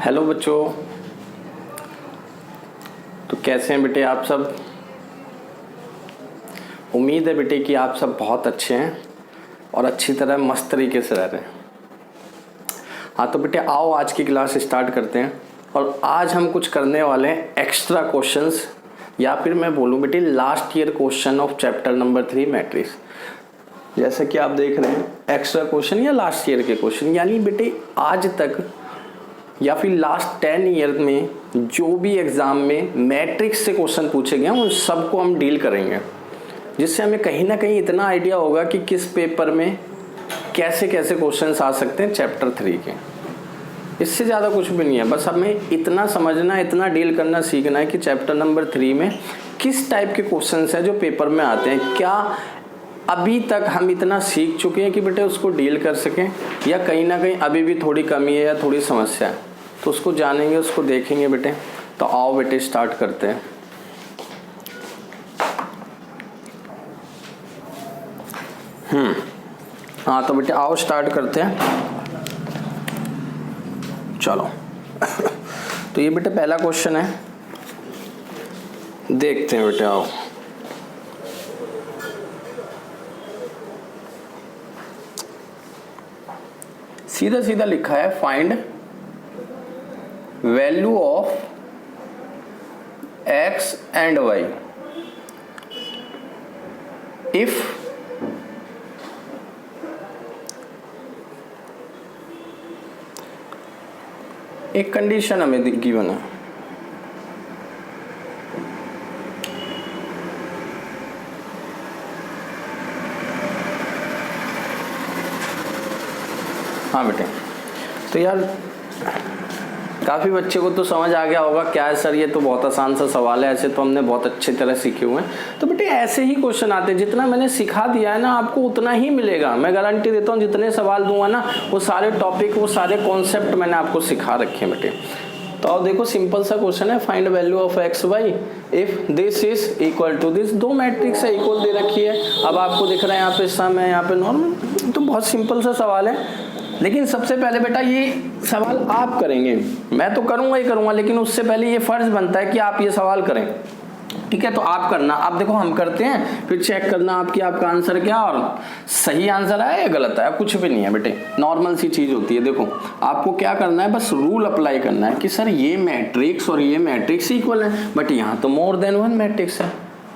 Hello बच्चों, तो कैसे हैं बेटे आप सब। उम्मीद है बेटे कि आप सब बहुत अच्छे हैं और अच्छी तरह मस्त तरीके से रह रहे हैं। हाँ तो बेटे आओ आज की क्लास स्टार्ट करते हैं। और आज हम कुछ करने वाले हैं एक्स्ट्रा क्वेश्चंस, या फिर मैं बोलूँ बेटे last year question of chapter number 3 matrix. जैसे कि आप देख रहे हैं एक्स्ट्रा क्वेश्चन या लास्ट ईयर के क्वेश्चन, यानी बेटे आज तक या फिर लास्ट 10 ईयर में जो भी एग्ज़ाम में मैट्रिक्स से क्वेश्चन पूछे गए हैं उन सबको हम डील करेंगे, जिससे हमें कहीं ना कहीं इतना आइडिया होगा कि किस पेपर में कैसे कैसे क्वेश्चंस आ सकते हैं चैप्टर 3 के। इससे ज़्यादा कुछ भी नहीं है, बस हमें इतना समझना, इतना डील करना सीखना है कि चैप्टर नंबर 3 में किस टाइप के क्वेश्चंस हैं जो पेपर में आते हैं। क्या अभी तक हम इतना सीख चुके हैं कि बेटे उसको डील कर सकें, या कहीं ना कहीं अभी भी थोड़ी कमी है या थोड़ी समस्या है, तो उसको जानेंगे, उसको देखेंगे बेटे। तो आओ बेटे स्टार्ट करते हैं। हाँ तो बेटे आओ स्टार्ट करते हैं, चलो। तो ये बेटे पहला क्वेश्चन है, देखते हैं बेटे आओ। सीधा सीधा लिखा है find value of x and y if एक कंडीशन हमें गिवन है। हाँ बेटे, तो यार काफ़ी बच्चे को तो समझ आ गया होगा क्या है सर, ये तो बहुत आसान सा सवाल है, ऐसे तो हमने बहुत अच्छी तरह सीखे हुए हैं। तो बेटे ऐसे ही क्वेश्चन आते हैं, जितना मैंने सिखा दिया है ना आपको उतना ही मिलेगा, मैं गारंटी देता हूँ। जितने सवाल दूंगा ना वो सारे टॉपिक, वो सारे कॉन्सेप्ट मैंने आपको सिखा रखे हैं बेटे। तो अब देखो सिंपल सा क्वेश्चन है, find value of x y if this is equal to this. दो मैट्रिक्स है, इक्वल दे रखी है। अब आपको दिख रहा है यहाँ पे सम है, यहाँ पे नॉर्मल। तो बहुत सिंपल सा सवाल है, लेकिन सबसे पहले बेटा ये सवाल आप करेंगे। मैं तो करूंगा ही करूंगा, लेकिन उससे पहले ये फर्ज बनता है कि आप ये सवाल करें, ठीक है। तो आप करना, आप देखो हम करते हैं, फिर चेक करना आपका आंसर क्या, और सही आंसर आया या गलत आया, कुछ भी नहीं है बेटे, नॉर्मल सी चीज होती है। देखो आपको क्या करना है, बस रूल अप्लाई करना है कि सर ये मैट्रिक्स और ये मैट्रिक्स इक्वल है, बट यहाँ तो मोर देन वन मैट्रिक्स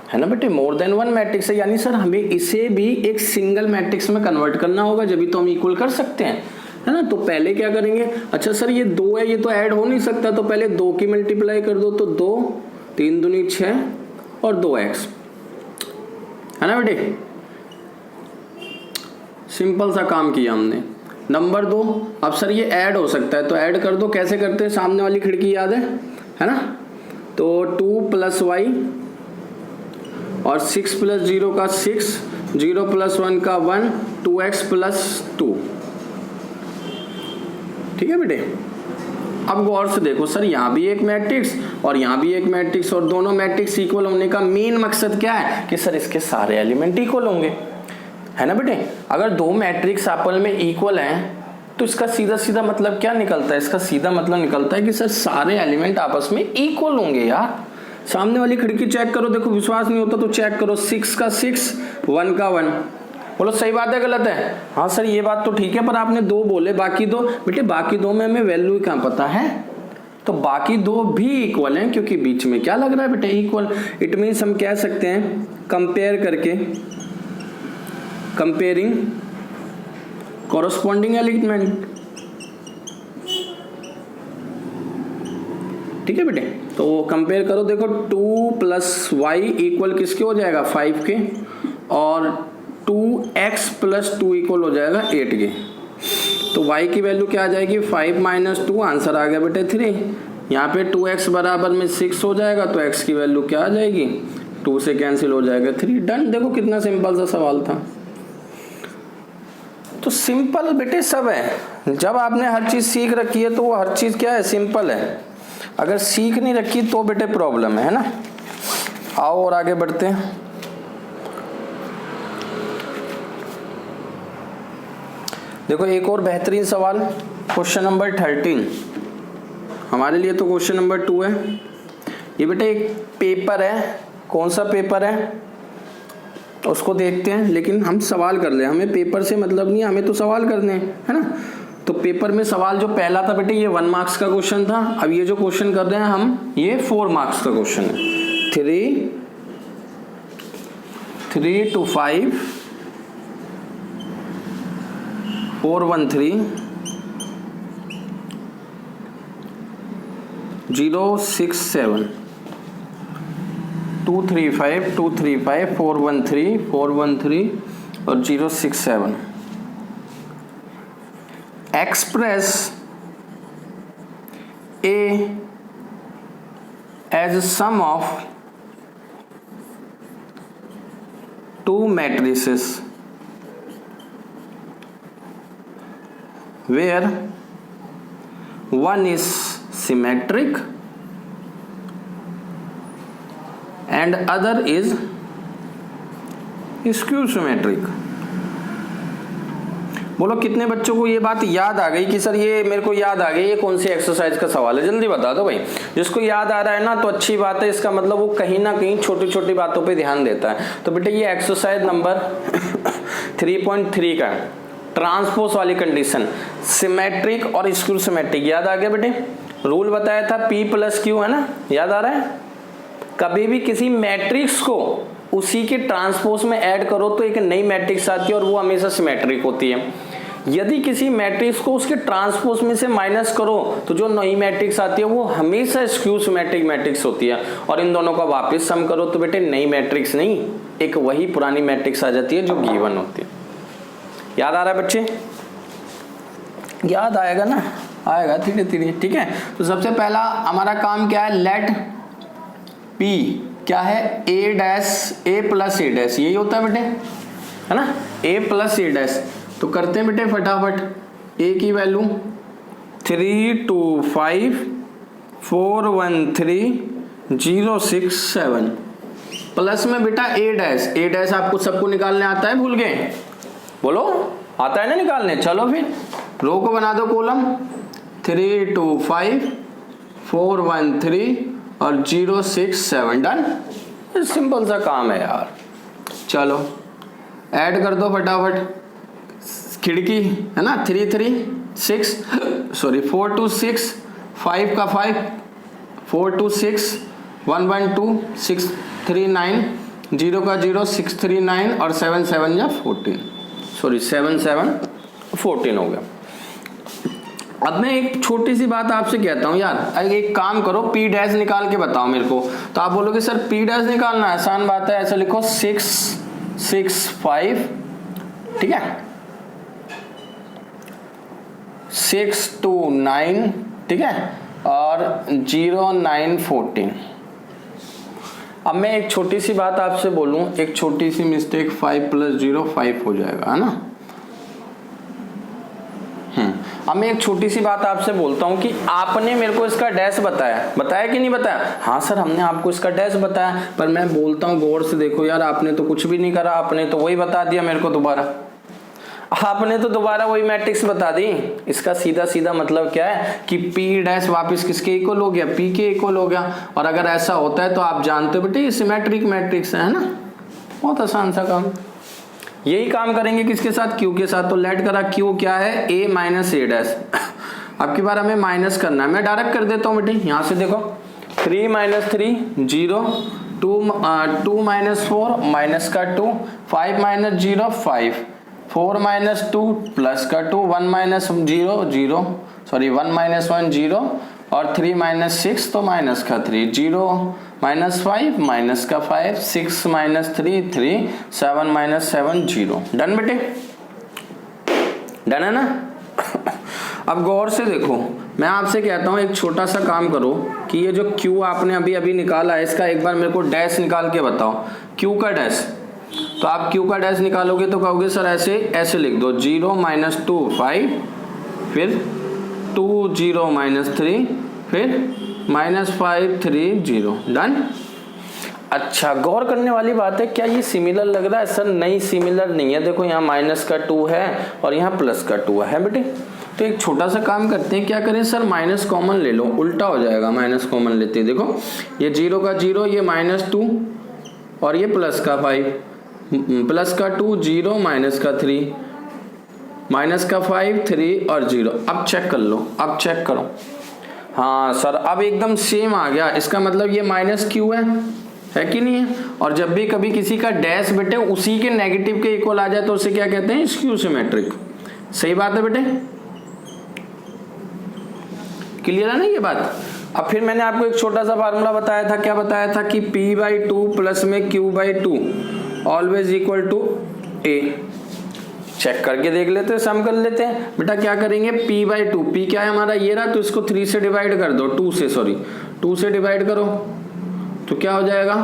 है ना बेटे, मोर देन वन मैट्रिक्स है, यानी सर हमें इसे भी एक सिंगल मैट्रिक्स में कन्वर्ट करना होगा, जब भी तो हम इक्वल कर सकते हैं, है ना। तो पहले क्या करेंगे, अच्छा सर ये 2 है, ये तो ऐड हो नहीं सकता, तो पहले 2 की मल्टीप्लाई कर दो, तो 2 3 दूनी 6 और 2x, है ना बेटे। सिंपल सा काम किया हमने। नंबर 2, अब सर ये ऐड हो सकता है तो ऐड कर दो। कैसे करते हैं, सामने वाली खिड़की याद है ना। तो 2 + y और 6 + 0 का 6, 0 + 1 का 1, 2x + 2, ठीक है बेटे। अब गौर से देखो सर, यहाँ भी एक मैट्रिक्स और यहाँ भी एक मैट्रिक्स, और दोनों मैट्रिक्स इक्वल होने का मेन मकसद क्या है कि सर इसके सारे एलिमेंट इक्वल होंगे, है ना बेटे। अगर दो मैट्रिक्स आपस में इक्वल हैं तो इसका सीधा सीधा मतलब क्या निकलता है, इसका सीधा मतलब निकलता है कि सर सारे एलिमेंट आपस में इक्वल होंगे यार। सामने वाली खिड़की चेक करो, देखो विश्वास नहीं होता तो चेक करो, 6 का 6, 1 का 1। बोलो सही बात है गलत है। हाँ सर ये बात तो ठीक है, पर आपने 2 बोले, बाकी 2 बेटे, बाकी 2 में हमें वैल्यू कहाँ पता है, तो बाकी 2 भी इक्वल हैं, क्योंकि बीच में क्या लग रहा है बेटे, इक्वल। इट मीन्स हम कह सकते हैं कंपेयर करके, कंपेयरिंग कॉरस्पॉन्डिंग एलिमेंट, ठीक है बेटे। तो कंपेयर करो, देखो 2 + y इक्वल किसके हो जाएगा, 5 के, और 2x + 2 इक्वल हो जाएगा 8 के। तो y की वैल्यू क्या आ जाएगी, 5 - 2, आंसर आ गया बेटे 3। यहाँ पे 2x बराबर में 6 हो जाएगा, तो x की वैल्यू क्या आ जाएगी, 2 से कैंसिल हो जाएगा 3, डन। देखो कितना सिंपल सा सवाल था। तो सिंपल बेटे सब है, जब आपने हर चीज सीख रखी है तो वो हर चीज क्या है, सिंपल है। अगर सीख नहीं रखी तो बेटे प्रॉब्लम है ना। आओ और आगे बढ़ते हैं। देखो एक और बेहतरीन सवाल, क्वेश्चन नंबर 13। हमारे लिए तो क्वेश्चन नंबर 2 है। ये बेटा एक पेपर है, कौन सा पेपर है उसको देखते हैं, लेकिन हम सवाल कर ले, हमें पेपर से मतलब नहीं है, हमें तो सवाल करने हैं, है ना। तो पेपर में सवाल जो पहला था बेटे ये 1 मार्क्स का क्वेश्चन था। अब ये जो क्वेश्चन कर रहे हैं हम, ये 4 मार्क्स का क्वेश्चन है। 3 to 5 4 1 3 0 6 7 2 3 5 2 3 5 4 1 3 4 1 3 और 0 6 7। Express A as a sum of two matrices where one is symmetric and other is skew symmetric। बोलो कितने बच्चों को ये बात याद आ गई कि सर ये मेरे को याद आ गई, ये कौन सी एक्सरसाइज का सवाल है, जल्दी बता दो भाई। जिसको याद आ रहा है ना तो अच्छी बात है, इसका मतलब वो कहीं ना कहीं छोटी छोटी बातों पे ध्यान देता है। तो बेटे ये एक्सरसाइज नंबर 3.3 का ट्रांसपोज वाली कंडीशन, सिमेट्रिक और स्क्यू सिमेट्रिक याद आ गया बेटे। रूल बताया था P + Q है ना, याद आ रहा है। कभी भी किसी मैट्रिक्स को उसी के ट्रांसपोज में ऐड करो तो एक नई मैट्रिक्स आती है और वो हमेशा सिमेट्रिक होती है। यदि किसी मैट्रिक्स को उसके ट्रांसपोज में से माइनस करो तो जो नई मैट्रिक्स आती है वो हमेशा स्क्यू सिमेट्रिक मैट्रिक्स होती है। और इन दोनों का वापस सम करो तो बेटे नई मैट्रिक्स नहीं, एक वही पुरानी मैट्रिक्स आ जाती है जो गिवन होती है। याद आ रहा है बच्चे? याद आएगा ना, आएगा धीरे धीरे, ठीक है। तो सबसे पहला हमारा काम क्या है, लेट P क्या है, A + A', यही होता है बेटे, है ना, A + A'। तो करते हैं बेटे फटाफट। A की वैल्यू 3 2 5 4 1 3 0 6 7 प्लस में बेटा A'। आपको सबको निकालने आता है, भूल गए? बोलो आता है ना निकालने। चलो फिर रो को बना दो कॉलम, 3 2 5 4 1 3 और 0 6 7। डन, सिंपल सा काम है यार। चलो ऐड कर दो फटाफट, खिड़की है ना, 3 3 6 सॉरी 4 2 6 5 का 5 4 2 6 1 1 2 6 3 9 0 का 0 6 3 9 और 7 7 या 14 सॉरी 7 7 14 हो गया। अब मैं एक छोटी सी बात आपसे कहता हूँ यार, एक काम करो, P' निकाल के बताओ मेरे को। तो आप बोलोगे सर P' निकालना आसान बात है, ऐसा लिखो 6 6 5, ठीक है, 6 2 9, ठीक है, और 0 9 14। अब मैं एक छोटी सी बात आपसे बोलूं, एक छोटी सी मिस्टेक, 5 + 0 5 हो जाएगा, है ना। अब मैं एक छोटी सी बात आपसे बोलता हूं कि आपने मेरे को इसका डैश बताया कि नहीं बताया? हाँ सर हमने आपको इसका डैश बताया, पर मैं बोलता हूं गौर से देखो यार, आपने तो कुछ भी नहीं करा, आपने तो वही बता दिया मेरे को दोबारा, आपने तो दोबारा वही मैट्रिक्स बता दी। इसका सीधा सीधा मतलब क्या है कि P' वापस किसके इक्वल हो गया, P के इक्वल हो गया। और अगर ऐसा होता है तो आप जानते हो बेटे ये सिमेट्रिक मैट्रिक्स है ना, बहुत आसान सा काम। यही काम करेंगे किसके साथ, Q के साथ। तो लेट करा Q क्या है, A - A'। अब की बार हमें माइनस करना है, मैं डायरेक्ट कर देता हूँ बेटे, यहाँ से देखो 3 - 3 0 2 -4 माइनस का 2 5 - 0 5 4 - 2 प्लस का 2 1 - 0 0 सॉरी 1 - 1 0 और 3 - 6 तो माइनस का 3 0 -5 माइनस का 5 6 - 3 3 7 - 7 0। डन बेटे, डन है ना। अब गौर से देखो, मैं आपसे कहता हूं एक छोटा सा काम करो कि ये जो Q आपने अभी अभी निकाला है, इसका एक बार मेरे को डैश निकाल के बताओ, Q का डैश। तो आप Q का डैश निकालोगे तो कहोगे सर ऐसे लिख दो, 0 - 2 5 फिर 2 0 - 3 फिर -5 3 0। डन। अच्छा गौर करने वाली बात है, क्या ये सिमिलर लग रहा है? सर नहीं सिमिलर नहीं है, देखो यहाँ माइनस का 2 है और यहाँ प्लस का 2 है बेटे। तो एक छोटा सा काम करते हैं, क्या करें सर, माइनस कॉमन ले लो, उल्टा हो जाएगा, माइनस कॉमन लेते हैं। देखो ये 0 का 0, ये -2 और ये प्लस का 5, प्लस का 2 0, माइनस का 3, माइनस का 5 3 और 0। अब चेक कर लो, अब चेक करो। हाँ सर अब एकदम सेम आ गया, इसका मतलब ये माइनस क्यू है कि नहीं है। और जब भी कभी किसी का डैश बेटे उसी के नेगेटिव के इक्वल आ जाए तो उसे क्या कहते हैं, स्क्यू सिमेट्रिक। सही बात है बेटे, क्लियर है ना ये बात। अब फिर मैंने आपको एक छोटा सा फार्मूला बताया था, क्या बताया था कि p/2 प्लस में q/2 always equal to a। Check करके देख लेते हैं, सम कर लेते हैं बेटा। क्या करेंगे, p/2, p क्या है हमारा, ये रहा, तो इसको 3 से डिवाइड कर दो, 2 से डिवाइड करो तो क्या हो जाएगा,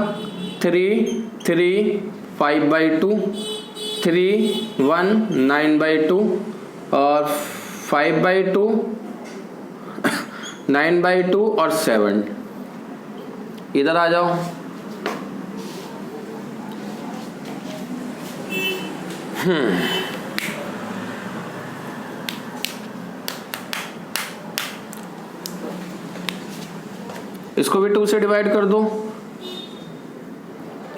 3 3 5/2, 3 1 9/2 और 5/2 9/2 और 7। इधर आ जाओ, इसको भी 2 से डिवाइड कर दो,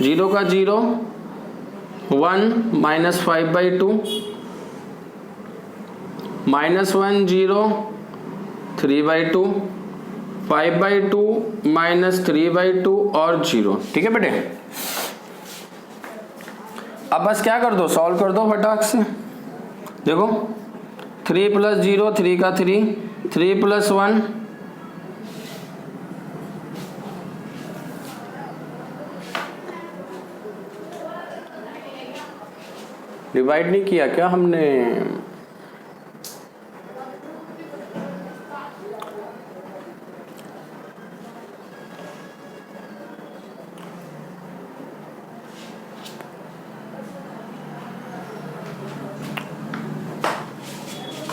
0 का 0 1 -5/2 -1 0 3/2 5/2 -3/2 और 0। ठीक है बेटे, अब बस क्या कर दो, सॉल्व कर दो फटाक से। देखो 3 + 0 3 का 3, 3 + 1 डिवाइड नहीं किया क्या हमने,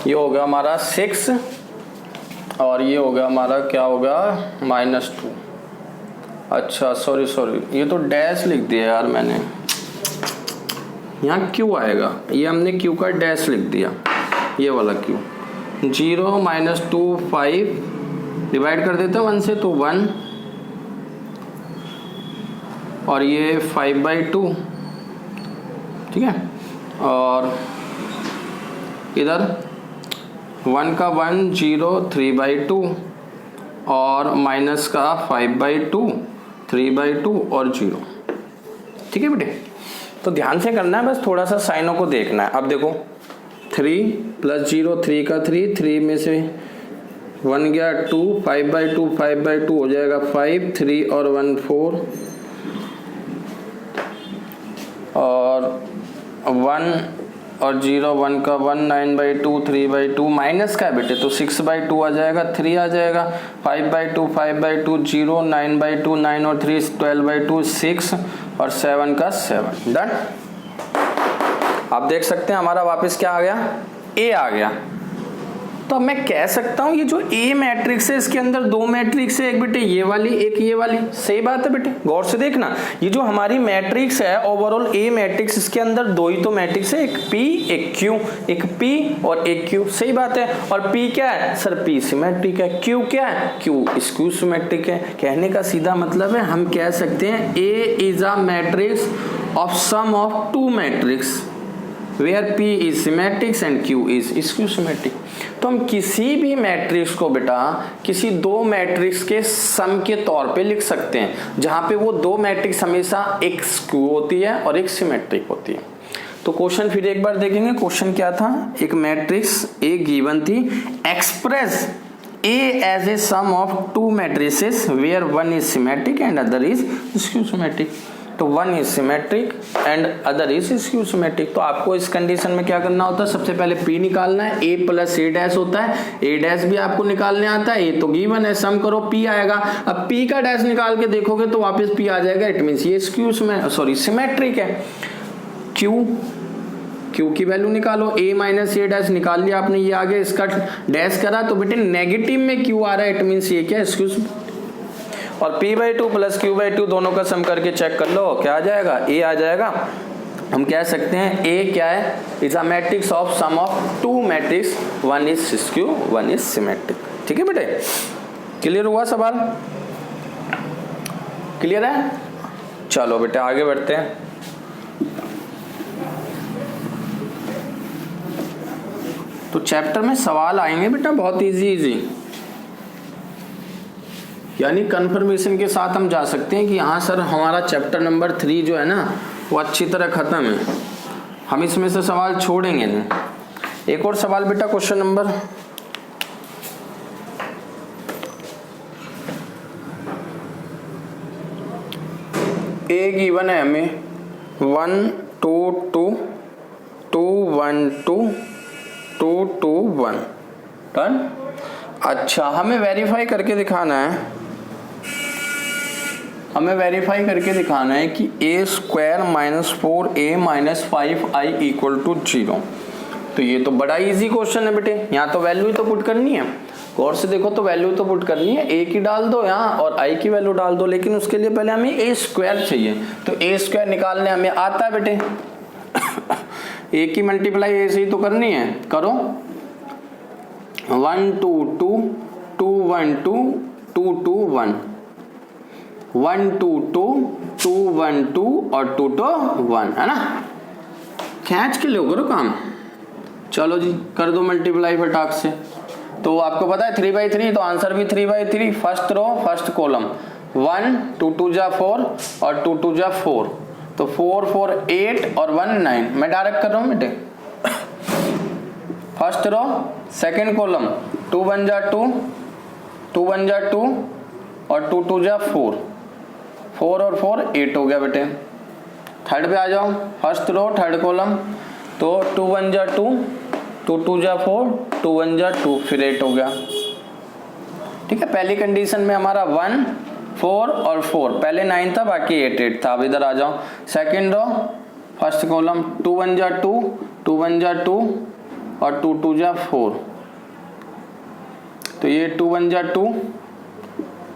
ये होगा हमारा 6 और ये होगा हमारा क्या होगा, -2। अच्छा सॉरी ये तो डैश लिख दिया यार मैंने, यहाँ क्यू आएगा, ये हमने क्यू का डैश लिख दिया, ये वाला क्यू। 0 -2 5 डिवाइड कर देते हैं 1 से तो 1 और ये 5/2। ठीक है, और इधर 1 का 1 0 3/2 और माइनस का 5/2 3/2 और 0। ठीक है बेटे, तो ध्यान से करना है, बस थोड़ा सा साइनों को देखना है। अब देखो 3 + 0 3 का 3, 3 में से 1 गया 2, 5/2 हो जाएगा 5, 3 और 1 4 और 1 और 0 1 का 1 9/2 3/2 माइनस का है बेटे तो 6/2 आ जाएगा, 3 आ जाएगा, 5/2 0 9/2 9 और 3 12/2 6 और 7 का 7। डन। आप देख सकते हैं हमारा वापस क्या आ गया, ए आ गया। तो अब मैं कह सकता हूं ये जो ए मैट्रिक्स है इसके अंदर 2 मैट्रिक्स है, एक बेटे ये वाली एक ये वाली। सही बात है बेटे, गौर से देखना, ये जो हमारी मैट्रिक्स है ओवरऑल ए मैट्रिक्स, इसके अंदर 2 ही तो मैट्रिक्स है, एक पी एक क्यू, एक पी और एक क्यू। सही बात है। और पी क्या है सर, पी सिमेट्रिक है। क्यू क्या है, क्यू स्क्यू सिमेट्रिक है। कहने का सीधा मतलब है हम कह सकते हैं A is a matrix of sum of 2 matrix where P is symmetric and Q is skew symmetric। तो हम किसी भी मैट्रिक्स को बेटा किसी 2 मैट्रिक्स के सम के तौर पे लिख सकते हैं, जहां पे वो 2 मैट्रिक्स हमेशा एक स्क्यू होती है और एक सिमेट्रिक होती है। तो क्वेश्चन फिर एक बार देखेंगे, क्वेश्चन क्या था, एक मैट्रिक्स ए गिवन थी, express A as a sum of 2 matrices where one is symmetric and other is skew symmetric। तो 1 is symmetric and other is skew symmetric। तो आपको इस कंडीशन में क्या करना होता है, सबसे पहले P निकालना है, A + A डैश होता है, A डैश भी आपको निकालने आता है, A तो गिवन है, सम करो P आएगा। अब P का डैश निकाल के देखोगे तो वापस P आ जाएगा, इट मीन्स ये सिमेट्रिक है। Q की वैल्यू निकालो, A - A डैश निकाल लिया आपने, ये आगे इसका डैश करा तो बेटे नेगेटिव में Q आ रहा है, इट मीन्स ये क्या स्क्यू। और P/2 + Q/2 दोनों का सम करके चेक कर लो, क्या आ जाएगा, A आ जाएगा। हम कह सकते हैं ए क्या है, is a matrix of sum of two matrix, one is skew one is symmetric. ठीक है बेटे, क्लियर हुआ सवाल? क्लियर है? चलो बेटे आगे बढ़ते हैं। तो चैप्टर में सवाल आएंगे बेटा बहुत इजी, यानी कंफर्मेशन के साथ हम जा सकते हैं कि हाँ सर हमारा चैप्टर नंबर 3 जो है ना वो अच्छी तरह खत्म है, हम इसमें से सवाल छोड़ेंगे नहीं। एक और सवाल बेटा, क्वेश्चन नंबर ए गिवन है हमें 1 2 2 2 1 2 2 2 1 डन। अच्छा, हमें वेरीफाई करके दिखाना है, हमें वेरीफाई करके दिखाना है कि a square minus 4a minus 5i equal to 0। तो ये तो बड़ा इजी क्वेश्चन है बेटे, यहाँ तो वैल्यू तो पुट करनी है, गौर से देखो तो वैल्यू तो पुट करनी है, a की डाल दो यहाँ और i की वैल्यू डाल दो, लेकिन उसके लिए पहले हमें a स्क्वायर चाहिए। तो a स्क्वायर निकालने हमें आता है बेटे a की मल्टीप्लाई a से ही तो करनी है, करो 1 2 2 2 1 2 2 2 1 1 2 2 2 1 2 और 2 2 1 है ना, खींच के लो करो काम। चलो जी कर दो मल्टीप्लाई फटाक से। तो आपको पता है 3/3, तो आंसर भी 3/3, फर्स्ट रो फर्स्ट कॉलम 1 2 2 जा 4 और 2 2 जा 4, तो 4 4 8 और 1 9। मैं डायरेक्ट कर रहा हूँ बेटे, फर्स्ट रो सेकंड कॉलम 2 1 जा 2 2 1 जा 2 और 2 2 जा 4 4 और 4 8 हो गया बेटे। थर्ड पे आ जाओ, फर्स्ट रो थर्ड कॉलम, तो 2 1 जा 2 2 2 जा 4 2 1 जा 2 फिर 8 हो गया। ठीक है, पहली कंडीशन में हमारा 1 4 और 4, पहले 9 था बाकी 8 8 था। अब इधर आ जाओ, सेकंड रो फर्स्ट कॉलम 2 1 जा 2 2 1 जा 2 और 2 2 जा 4, तो ये 2 1 जा 2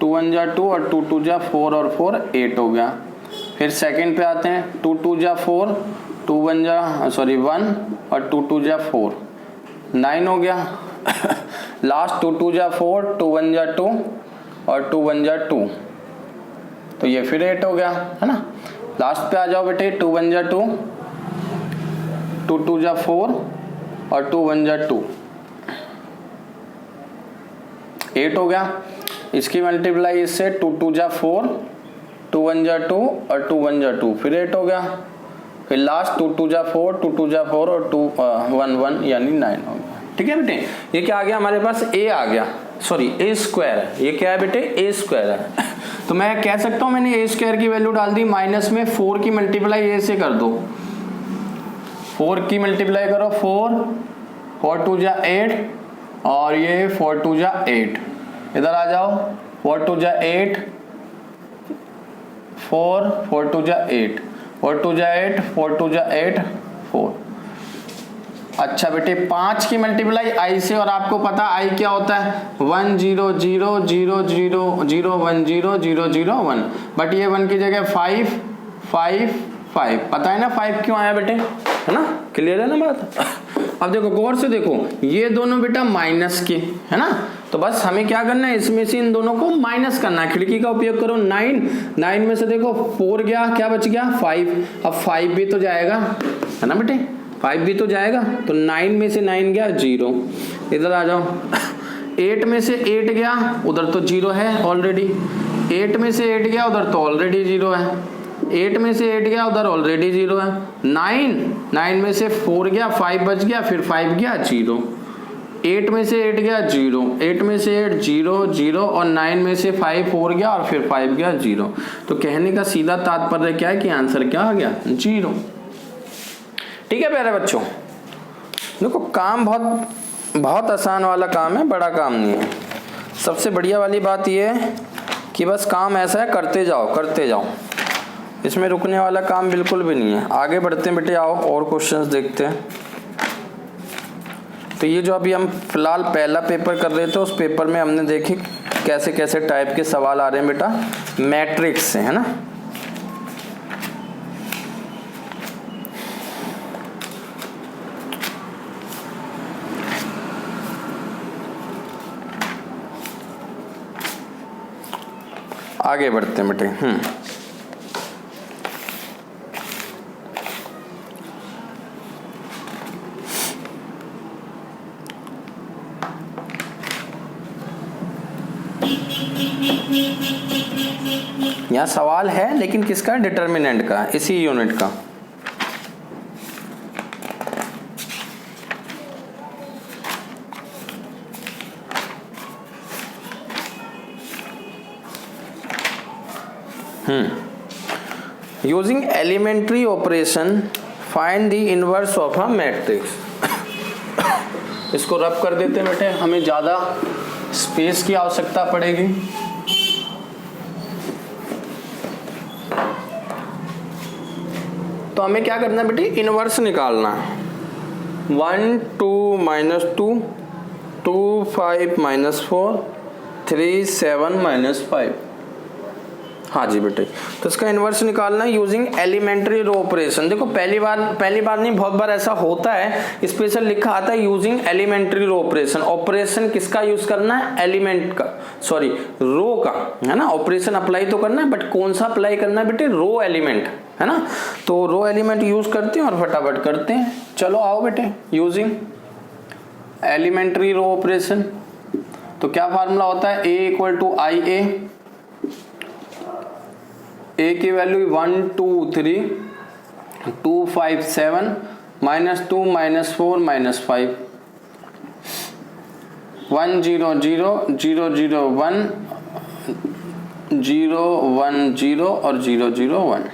2 1 जा 2 और 2 2 जा 4 और 4 8 हो गया। फिर सेकंड पे आते हैं, 2 2 जा 4 2 1 जा सॉरी 1 और 2 2 जा 4 9 हो गया। लास्ट 2 2 जा 4 2 1 जा 2 और 2 1 जा 2, तो ये फिर 8 हो गया है ना। लास्ट पे आ जाओ बेटे, 2 1 जा 2 2 2 जा 4 और 2 1 जा 2 8 हो गया। इसकी मल्टीप्लाई इससे 2 2 जा 4 2 1 जा 2 और 2 1 जा 2 फिर 8 हो गया। फिर लास्ट 2 2 जा 4 2 2 जा 4 और 2 1 1 यानी 9 हो गया। ठीक है बेटे, ये क्या आ गया हमारे पास, a आ गया, सॉरी a स्क्वायर है, ये क्या है बेटे a स्क्वायर है। तो मैं कह सकता हूं मैंने a स्क्वायर की वैल्यू डाल दी, माइनस में 4 की मल्टीप्लाई a से कर दो, 4 की मल्टीप्लाई करो 4 4 2 जा 8 और ये 4 2 जा 8, इधर आ जाओ 4 2 जा 8 4 4 2 जा 8 4 2 जा 8 4 2 जा 8 4। अच्छा बेटे 5 की मल्टीप्लाई i से, और आपको पता i क्या होता है 1 0 0 0 0 0 1 0 0 0 1, बट ये 1 की जगह 5 5 5, पता है ना 5 क्यों आया बेटे, है ना, क्लियर है ना बात। अब देखो गौर से देखो, ये दोनों बेटा माइनस के है ना, तो बस हमें क्या करना है, इसमें से इन दोनों को माइनस करना है। खिड़की का उपयोग करो, 9 में से देखो 4 गया, क्या बच गया 5, अब 5 भी तो जाएगा है ना बेटे, 5 भी तो जाएगा, तो 9 में से 9 गया 0। इधर आ जाओ, 8 में से 8 गया, उधर तो 0 है ऑलरेडी, 8 में से 8 गया उधर तो ऑलरेडी 0 है, 8 में से 8 गया उधर ऑलरेडी 0 है, 9 में से 4 गया 5 बच गया, फिर 5 गया 0, 8 में से 8 गया 0, 8 में से 8 0 0 और 9 में से 5 4 गया और फिर 5 गया 0। तो कहने का सीधा तात्पर्य क्या है कि आंसर क्या आ गया 0। ठीक है प्यारे बच्चों, देखो काम बहुत आसान वाला काम है, बड़ा काम नहीं है। सबसे बढ़िया वाली बात यह है कि बस काम ऐसा है, करते जाओ, इसमें रुकने वाला काम बिल्कुल भी नहीं है। आगे बढ़ते हैं बेटे, आओ और क्वेश्चंस देखते हैं। तो ये जो अभी हम फिलहाल पहला पेपर कर रहे थे, उस पेपर में हमने देखे कैसे कैसे टाइप के सवाल आ रहे हैं बेटा मैट्रिक्स से, है ना। आगे बढ़ते हैं बेटे। यहाँ सवाल है लेकिन किसका? डिटर्मिनेंट का, इसी यूनिट का। Using elementary operation find the inverse of a matrix. इसको रब कर देते हैं बेटे, हमें ज्यादा स्पेस की आवश्यकता पड़ेगी। तो हमें क्या करना है बेटे? इनवर्स निकालना है। 1 2 -2 2 5 -4 3 7 -5। हाँ जी बेटे, तो इसका इनवर्स निकालना है यूजिंग एलिमेंट्री रो ऑपरेशन। देखो पहली बार नहीं, बहुत बार ऐसा होता है, स्पेशल लिखा आता है using elementary row operation. Operation किसका यूज करना है? एलिमेंट का, सॉरी रो का, है ना। ऑपरेशन अप्लाई तो करना है, बट कौन सा अप्लाई करना है बेटे? रो एलिमेंट, है ना। तो रो एलिमेंट यूज करते हैं और फटाफट करते हैं। चलो आओ बेटे, यूजिंग एलिमेंट्री रो ऑपरेशन। तो क्या फार्मूला होता है? A = IA। A की वैल्यू 1 2 3 2 5 7 -2 -4 -5 1 0 0 0 0 1 0 1 0 और 0 0 1।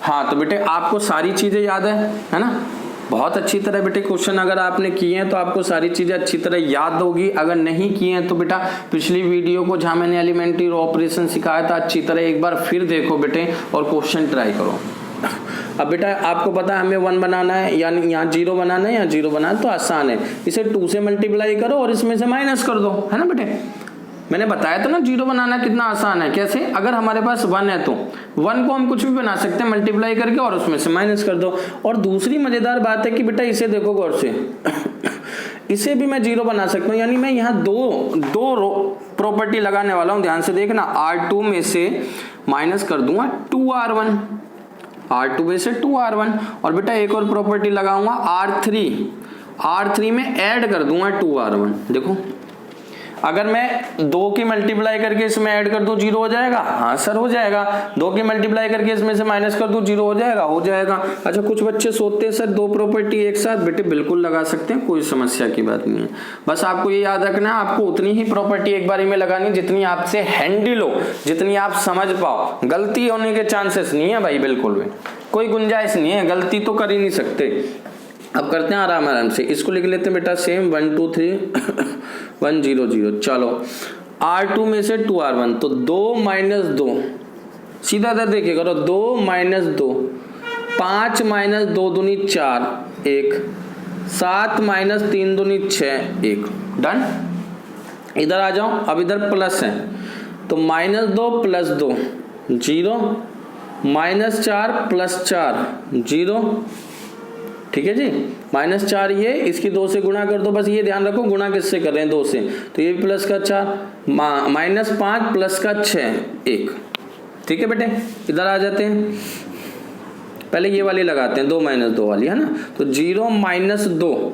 हाँ तो बेटे आपको सारी चीजें याद है ना। बहुत अच्छी तरह बेटे क्वेश्चन अगर आपने किए हैं तो आपको सारी चीजें अच्छी तरह याद होगी। अगर नहीं किए हैं तो बेटा पिछली वीडियो को जहां मैंने एलिमेंट्री रो ऑपरेशन सिखाया था अच्छी तरह एक बार फिर देखो बेटे और क्वेश्चन ट्राई करो। अब बेटा आपको पता है हमें 1 बनाना है, यानी यहाँ 0 बनाना है, यहाँ 0 बनाना है, तो आसान है। इसे 2 से मल्टीप्लाई करो और इसमें से माइनस कर दो, है ना बेटे। मैंने बताया था ना 0 बनाना कितना आसान है। कैसे? अगर हमारे पास 1 है तो 1 को हम कुछ भी बना सकते हैं मल्टीप्लाई करके और उसमें से माइनस कर दो। और दूसरी मजेदार बात है कि बेटा इसे देखो गौर से इसे भी मैं 0 बना सकता हूँ, यानी मैं यहाँ दो प्रॉपर्टी लगाने वाला हूँ। ध्यान से देखना, R2 में से माइनस कर दूंगा 2R1, R2 में से 2R1, और बेटा एक और प्रॉपर्टी लगाऊंगा R3 में ऐड कर दूंगा 2R1। देखो अगर मैं 2 की मल्टीप्लाई करके इसमें ऐड कर दूं 0 हो जाएगा? हाँ सर हो जाएगा। 2 की मल्टीप्लाई करके इसमें से माइनस कर दूं 0 हो जाएगा? हो जाएगा। अच्छा कुछ बच्चे सोचते हैं सर 2 प्रॉपर्टी एक साथ। बेटे बिल्कुल लगा सकते हैं, कोई समस्या की बात नहीं है। बस आपको ये याद रखना है आपको उतनी ही प्रॉपर्टी एक बारी में लगानी जितनी आपसे हैंडल हो, जितनी आप समझ पाओ। गलती होने के चांसेस नहीं है भाई, बिल्कुल भी कोई गुंजाइश नहीं है, गलती तो कर ही नहीं सकते। अब करते हैं आराम से, इसको लिख लेते हैं बेटा सेम 1 2 3 1 0 0। चलो R2 में से 2R1, तो 2 - 2 सीधा इधर देखिए करो, 2 - 2 5 - 2 दूनी 4 1 7 - 3 दूनी 6 1। डन। इधर आ जाओ, अब इधर प्लस है तो -2 + 2 0 -4 + 4 0। ठीक है जी, -4 ये, इसकी 2 से गुणा कर दो। बस ये ध्यान रखो गुणा किससे कर रहे हैं? 2 से, तो ये प्लस का 4 -5 प्लस का 6 1। ठीक है बेटे, इधर आ जाते हैं, पहले ये वाली लगाते हैं 2 - 2 वाली, है ना। तो 0 - 2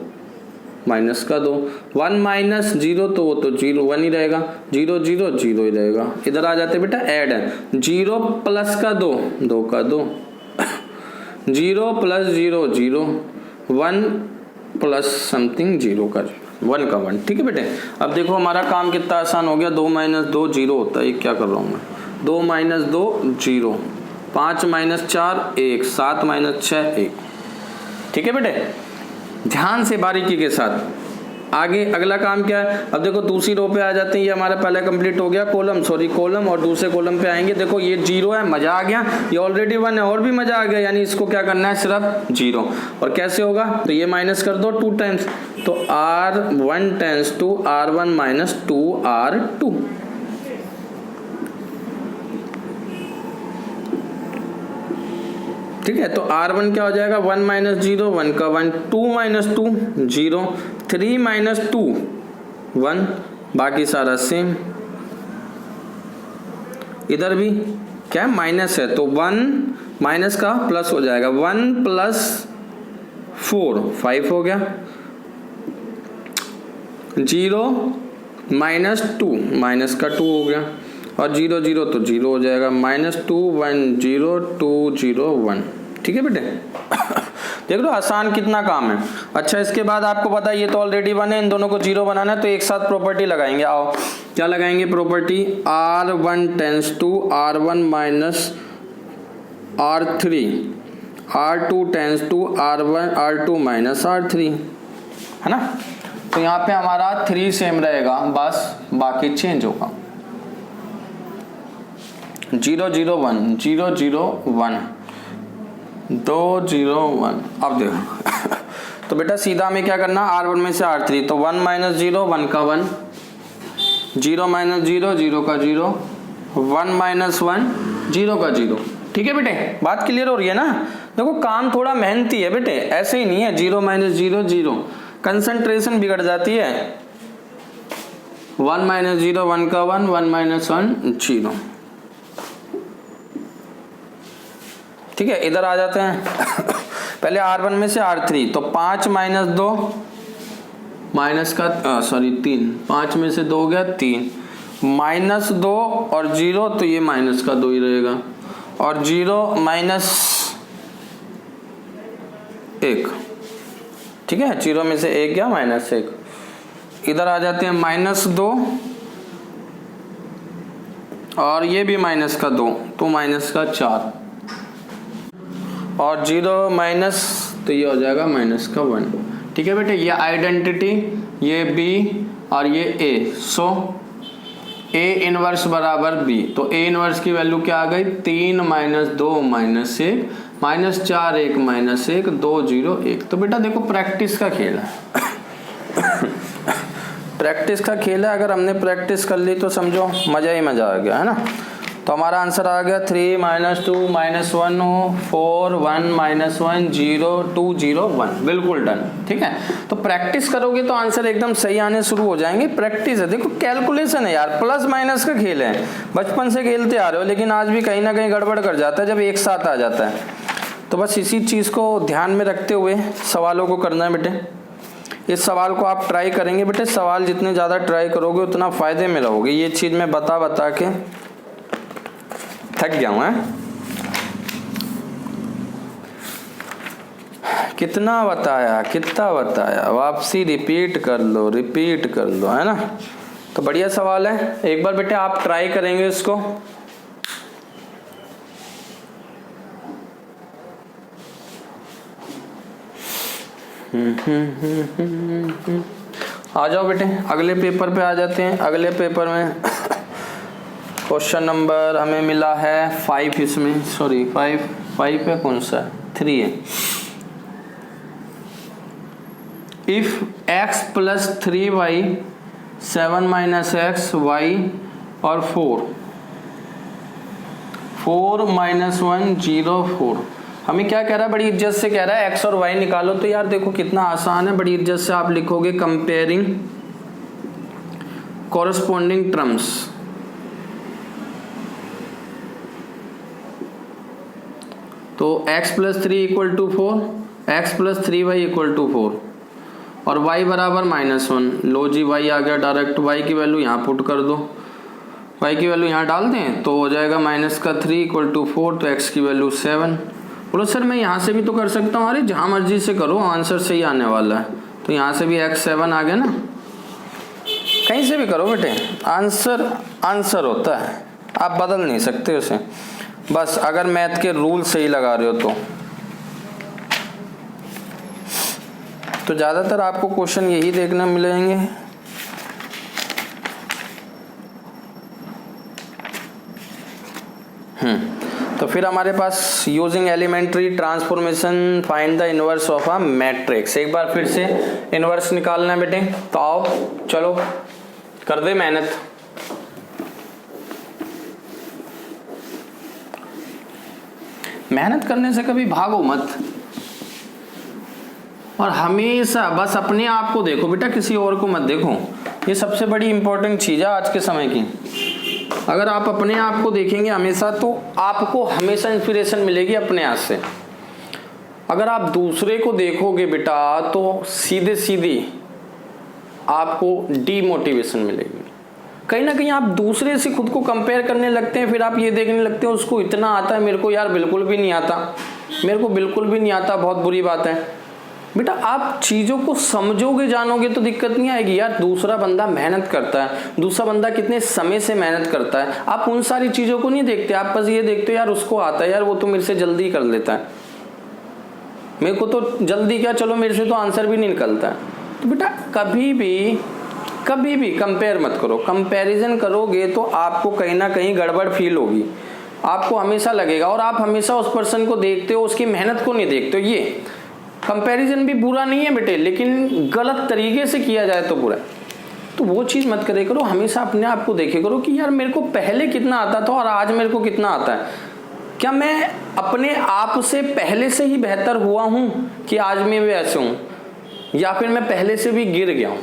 माइनस का 2 1 - 0 तो वो तो 0 1 ही रहेगा, 0 0 0 ही रहेगा। इधर आ जाते बेटा ऐड है, 0 प्लस का 2 2 का 2 0 + 0 0 1 प्लस समथिंग 0 का 1 का 1। ठीक है बेटे, अब देखो हमारा काम कितना आसान हो गया। 2 - 2 0 होता है, क्या कर रहा हूँ मैं? 2 - 2 0 5 - 4 1 7 - 6 1। ठीक है बेटे, ध्यान से बारीकी के साथ। आगे अगला काम क्या है? अब देखो दूसरी रो पे आ जाते हैं। ये हमारा पहला कंप्लीट हो गया, कॉलम, और दूसरे कॉलम पे आएंगे। देखो ये 0 है, मजा आ गया। ये ऑलरेडी 1 है, और भी मजा आ गया। यानी इसको क्या करना है? सिर्फ 0। और कैसे होगा? तो ये माइनस कर दो 2 टाइम्स, तो R1 × 2 R1 - 2R2। ठीक है, तो R1 क्या हो जाएगा? 1 - 0 1 का 1 2 - 2 0 3 - 2 1, बाकी सारा सेम इधर भी क्या है माइनस है, तो 1 माइनस का प्लस हो जाएगा, 1 + 4 5 हो गया, 0 - 2 माइनस का 2 हो गया, और 0 0 तो 0 हो जाएगा, -2 1 0 2 0 1। ठीक है बेटे देख लो आसान कितना काम है। अच्छा इसके बाद आपको पता है ये तो ऑलरेडी 1 है, इन दोनों को 0 बनाना है, तो एक साथ प्रॉपर्टी लगाएंगे। आओ क्या लगाएंगे property, R1 tends to R1 - R3, R2 tends to R2 - R3, है ना। तो यहाँ पे हमारा 3 सेम रहेगा, बस बाकी चेंज होगा। 0 0 1 0 0 1 2 0 1। अब देखो तो बेटा सीधा हमें क्या करना, R1 में से R3, तो 1 - 0 1 का 1, 0 - 0 0 का 0, 1 - 1 0 का 0। ठीक है बेटे बात क्लियर हो रही है ना। देखो काम थोड़ा मेहनती है बेटे, ऐसे ही नहीं है 0 - 0 0, कंसंट्रेशन बिगड़ जाती है। 1 - 0 1 का 1, 1 - 1 0। ठीक है इधर आ जाते हैं पहले R1 में से R3, तो 5 - 2 माइनस का 3, 5 में से 2 हो गया 3, -2 और 0, तो ये माइनस का 2 ही रहेगा, और 0 - 1। ठीक है 0 में से 1 गया -1। इधर आ जाते हैं -2 और ये भी माइनस का 2, तो माइनस का 4, और 0 माइनस, तो ये हो जाएगा माइनस का 1। ठीक है बेटे ये आइडेंटिटी, ये B और ये A, सो A इनवर्स बराबर B, तो A इनवर्स की वैल्यू क्या आ गई, 3 - 2 -1 -4 1 -1 2 0 1। तो बेटा देखो प्रैक्टिस का खेल है प्रैक्टिस का खेल है, अगर हमने प्रैक्टिस कर ली तो समझो मजा ही मजा आ गया, है ना। तो हमारा आंसर आ गया 3 - 2 - 1 4 1 - 1 0 2 0 1, बिल्कुल डन। ठीक है तो प्रैक्टिस करोगे तो आंसर एकदम सही आने शुरू हो जाएंगे। प्रैक्टिस है, देखो कैलकुलेशन है यार, प्लस माइनस का खेल है, बचपन से खेलते आ रहे हो, लेकिन आज भी कहीं ना कहीं गड़बड़ कर जाता है जब एक साथ आ जाता है। तो बस इसी चीज़ को ध्यान में रखते हुए सवालों को करना है बेटे। इस सवाल को आप ट्राई करेंगे बेटे, सवाल जितने ज़्यादा ट्राई करोगे उतना फ़ायदे में रहोगे। ये चीज़ मैं बता के थक गया हूँ। कितना बताया, वापसी रिपीट कर लो, है ना। तो बढ़िया सवाल है, एक बार बेटे आप ट्राई करेंगे इसको। आ जाओ बेटे अगले पेपर पे आ जाते हैं। अगले पेपर में क्वेश्चन नंबर हमें मिला है 5, इसमें सॉरी 5 है, कौन सा 3 है। If x + 3y 7 - x y और 4 - 1 0 4। हमें क्या कह रहा है, बड़ी इज्जत से कह रहा है x और y निकालो। तो यार देखो कितना आसान है, बड़ी इज्जत से आप लिखोगे कंपेयरिंग कॉरस्पॉन्डिंग टर्म्स। तो x + 3 = 4, x + 3y = 4 और y बराबर -1। लो जी y आ गया डायरेक्ट, y की वैल्यू यहाँ पुट कर दो, y की वैल्यू यहाँ डाल दें तो हो जाएगा -3 = 4, तो x की वैल्यू 7। बोलो सर मैं यहाँ से भी तो कर सकता हूँ। अरे जहाँ मर्जी से करो, आंसर सही आने वाला है। तो यहाँ से भी x 7 आ गया ना, कहीं से भी करो बेटे, आंसर होता है, आप बदल नहीं सकते उसे, बस अगर मैथ के रूल सही लगा रहे हो तो ज़्यादातर आपको क्वेश्चन यही देखने मिलेंगे। तो फिर हमारे पास using elementary transformation find the inverse of a matrix. एक बार फिर से इनवर्स निकालना है बेटे, तो आओ चलो कर दे मेहनत। मेहनत करने से कभी भागो मत, और हमेशा बस अपने आप को देखो बेटा, किसी और को मत देखो। ये सबसे बड़ी इंपॉर्टेंट चीज़ है आज के समय की। अगर आप अपने आप को देखेंगे हमेशा तो आपको हमेशा इंस्पिरेशन मिलेगी अपने आप से। अगर आप दूसरे को देखोगे बेटा तो सीधे सीधी आपको डीमोटिवेशन मिलेगी। कहीं ना कहीं आप दूसरे से खुद को कंपेयर करने लगते हैं, फिर आप ये देखने लगते हैं उसको इतना आता है, मेरे को यार बिल्कुल भी नहीं आता, मेरे को बिल्कुल भी नहीं आता, बहुत बुरी बात है। बेटा आप चीज़ों को समझोगे जानोगे तो दिक्कत नहीं आएगी। यार दूसरा बंदा मेहनत करता है, दूसरा बंदा कितने समय से मेहनत करता है, आप उन सारी चीज़ों को नहीं देखते, आप बस ये देखते हो यार उसको आता है, यार वो तो मेरे से जल्दी कर लेता है, मेरे को तो जल्दी क्या, चलो मेरे से तो आंसर भी नहीं निकलता है। तो बेटा कभी भी कंपेयर मत करो। कंपैरिजन करोगे तो आपको कहीं ना कहीं गड़बड़ फील होगी, आपको हमेशा लगेगा, और आप हमेशा उस पर्सन को देखते हो, उसकी मेहनत को नहीं देखते हो। ये कंपैरिजन भी बुरा नहीं है बेटे, लेकिन गलत तरीके से किया जाए तो बुरा है। तो वो चीज़ मत करे करो, हमेशा अपने आप को देखे करो कि यार मेरे को पहले कितना आता था और आज मेरे को कितना आता है। क्या मैं अपने आप से पहले से ही बेहतर हुआ हूँ कि आज मैं वैसे हूँ, या फिर मैं पहले से भी गिर गया हूँ।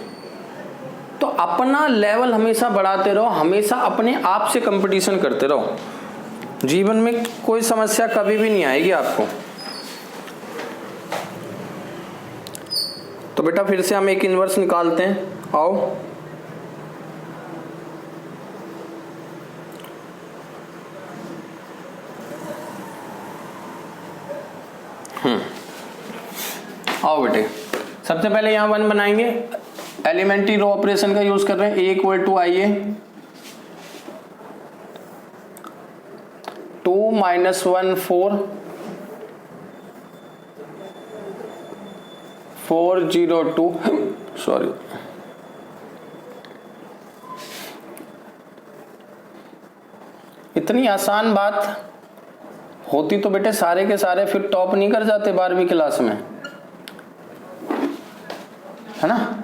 तो अपना लेवल हमेशा बढ़ाते रहो, हमेशा अपने आप से कंपटीशन करते रहो, जीवन में कोई समस्या कभी भी नहीं आएगी आपको। तो बेटा फिर से हम एक इनवर्स निकालते हैं, आओ। आओ बेटे, सबसे पहले यहाँ 1 बनाएंगे, एलिमेंट्री रो ऑपरेशन का यूज कर रहे हैं। A इक्वल टू आइए 2 - 1 4 4 0 2 सॉरी इतनी आसान बात होती तो बेटे सारे के सारे फिर टॉप नहीं कर जाते 12वीं क्लास में, है ना।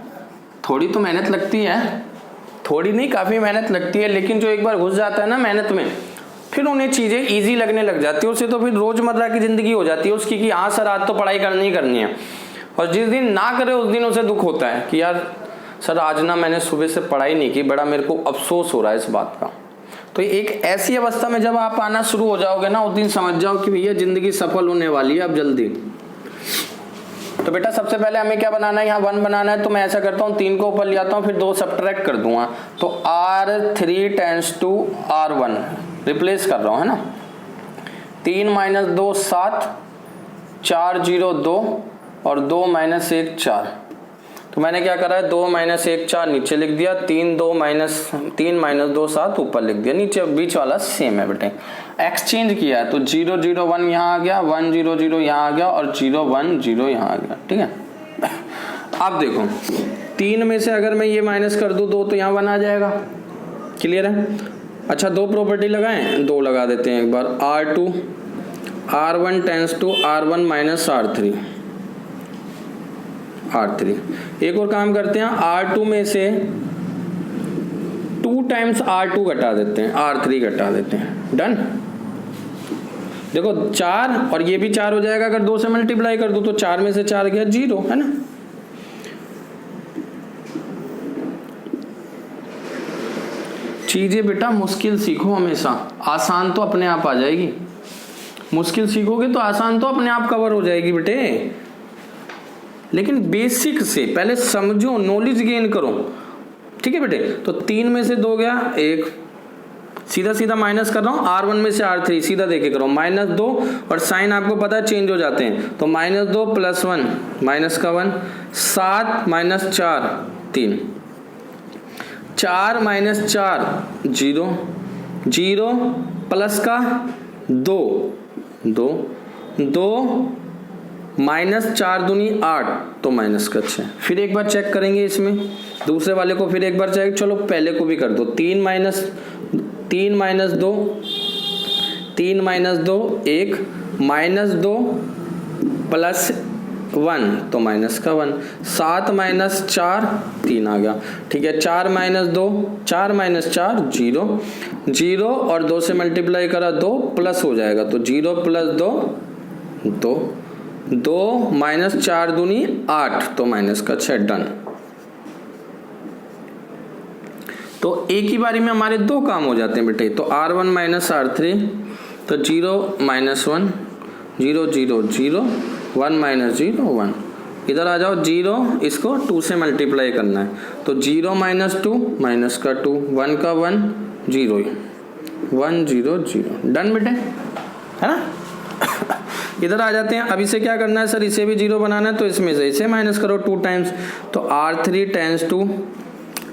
थोड़ी तो मेहनत लगती है, थोड़ी नहीं काफ़ी मेहनत लगती है, लेकिन जो एक बार घुस जाता है ना मेहनत में, फिर उन्हें चीज़ें इजी लगने लग जाती है। उसे तो फिर रोज़मर्रा की ज़िंदगी हो जाती है उसकी कि हाँ सर आज तो पढ़ाई करनी ही करनी है, और जिस दिन ना करे उस दिन उसे दुख होता है कि यार सर आज ना मैंने सुबह से पढ़ाई नहीं की, बड़ा मेरे को अफसोस हो रहा है इस बात का। तो एक ऐसी अवस्था में जब आप आना शुरू हो जाओगे ना, उस दिन समझ जाओ कि भैया ज़िंदगी सफल होने वाली है अब जल्दी। तो बेटा सबसे पहले हमें क्या बनाना है, यहाँ 1 बनाना है। तो मैं ऐसा करता हूँ 3 को ऊपर ले आता हूँ, फिर 2 सब्ट्रैक्ट कर दूंगा, तो R3 tends to R1 replace कर रहा हूँ, है ना। 3 - 2 7 4 0 2 और 2 - 1 4। तो मैंने क्या करा है, 2 - 1 4 नीचे लिख दिया, 3 - 2 7 ऊपर लिख दिया, नीचे बीच वाला सेम है बेटे। एक्सचेंज किया है तो 0 0 1 यहाँ आ गया, 1 0 0 यहाँ आ गया और 0 1 0 यहाँ आ गया, ठीक है। अब देखो 3 में से अगर मैं ये माइनस कर दूँ 2 तो यहाँ 1 आ जाएगा, क्लियर है। अच्छा 2 प्रॉपर्टी लगाएं, 2 लगा देते हैं एक बार। R2 R1 tends to R1 minus R3 एक और काम करते हैं, R2 में से 2 टाइम्स R2 घटा देते हैं, R3 घटा देते हैं, डन। देखो 4 और ये भी 4 हो जाएगा, अगर 2 से मल्टीप्लाई कर दूं तो 4 में से 4 गया 0, है ना। चीजें बेटा मुश्किल सीखो हमेशा, आसान तो अपने आप आ जाएगी। मुश्किल सीखोगे तो आसान तो अपने आप कवर हो जाएगी बेटे, लेकिन बेसिक से पहले समझो, नॉलेज गेन करो, ठीक है बेटे। तो 3 में से 2 गया 1, सीधा सीधा माइनस कर रहा हूँ, R1 में से R3 सीधा देखे करो, -2 और साइन आपको पता है चेंज हो जाते हैं, तो -2 + 1 माइनस का 1, 7 - 4 3, 4 - 4 0 0 प्लस का 2 2 2 -4 दूनी 8 तो माइनस का 6। फिर एक बार चेक करेंगे इसमें, दूसरे वाले को फिर एक बार चेक, चलो पहले को भी कर दो। 3 - 2 1 -2 प्लस 1 तो माइनस का 1, 7 - 4 3 आ गया, ठीक है। 4 - 2 4 - 4 0 0 और 2 से मल्टीप्लाई करा 2 प्लस हो जाएगा, तो 0 + 2 2 2 -4 दूनी 8 तो माइनस का 6, डन। तो तो एक ही बारी में हमारे दो काम हो जाते हैं बेटे। तो R1 माइनस R3, तो 0 माइनस 1, 0 0 0, 1 माइनस 0 1। इधर आ जाओ, 0 इसको 2 से मल्टीप्लाई करना है, तो 0 माइनस 2 माइनस का 2, 1 का 1, 0 1 0 0। डन बेटे, है ना। इधर आ जाते हैं, अब इसे क्या करना है सर, इसे भी 0 बनाना है, तो इसमें से इसे माइनस करो 2 टाइम्स, तो R3 tends to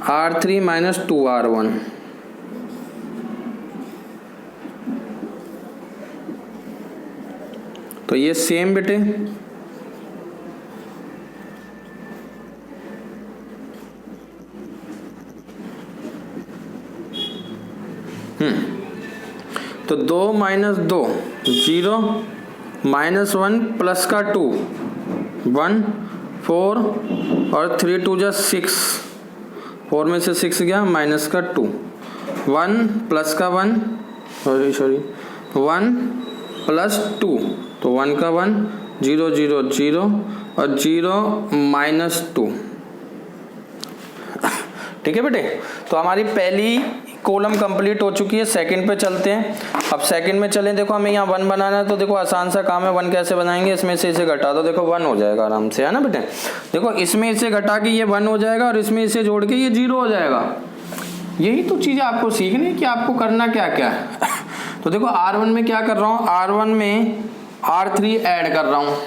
R3 minus 2R1, तो ये सेम बेटे तो 2 माइनस 2 0, माइनस 1 प्लस का 2 1, 4 और 3 2 जा 6, 4 में से 6 गया, माइनस का 2, 1 प्लस का 1 सॉरी 1 प्लस 2, तो 1 का 1, 0 0 0 और 0 माइनस 2। ठीक है बेटे, तो हमारी पहली कॉलम कंप्लीट हो चुकी है। सेकंड पे चलते हैं। अब सेकंड में चलें, देखो हमें यहाँ 1 बनाना है, तो देखो आसान सा काम है। 1 कैसे बनाएंगे, इसमें से इसे घटा दो, देखो 1 हो जाएगा आराम से, है ना बेटे। देखो इसमें इसे घटा के ये 1 हो जाएगा और इसमें इसे जोड़ के ये 0 हो जाएगा। यही तो चीजें आपको सीखनी है कि आपको करना क्या क्या है। तो देखो R1 में क्या कर रहा हूँ, R1 में R3 ऐड कर रहा हूँ,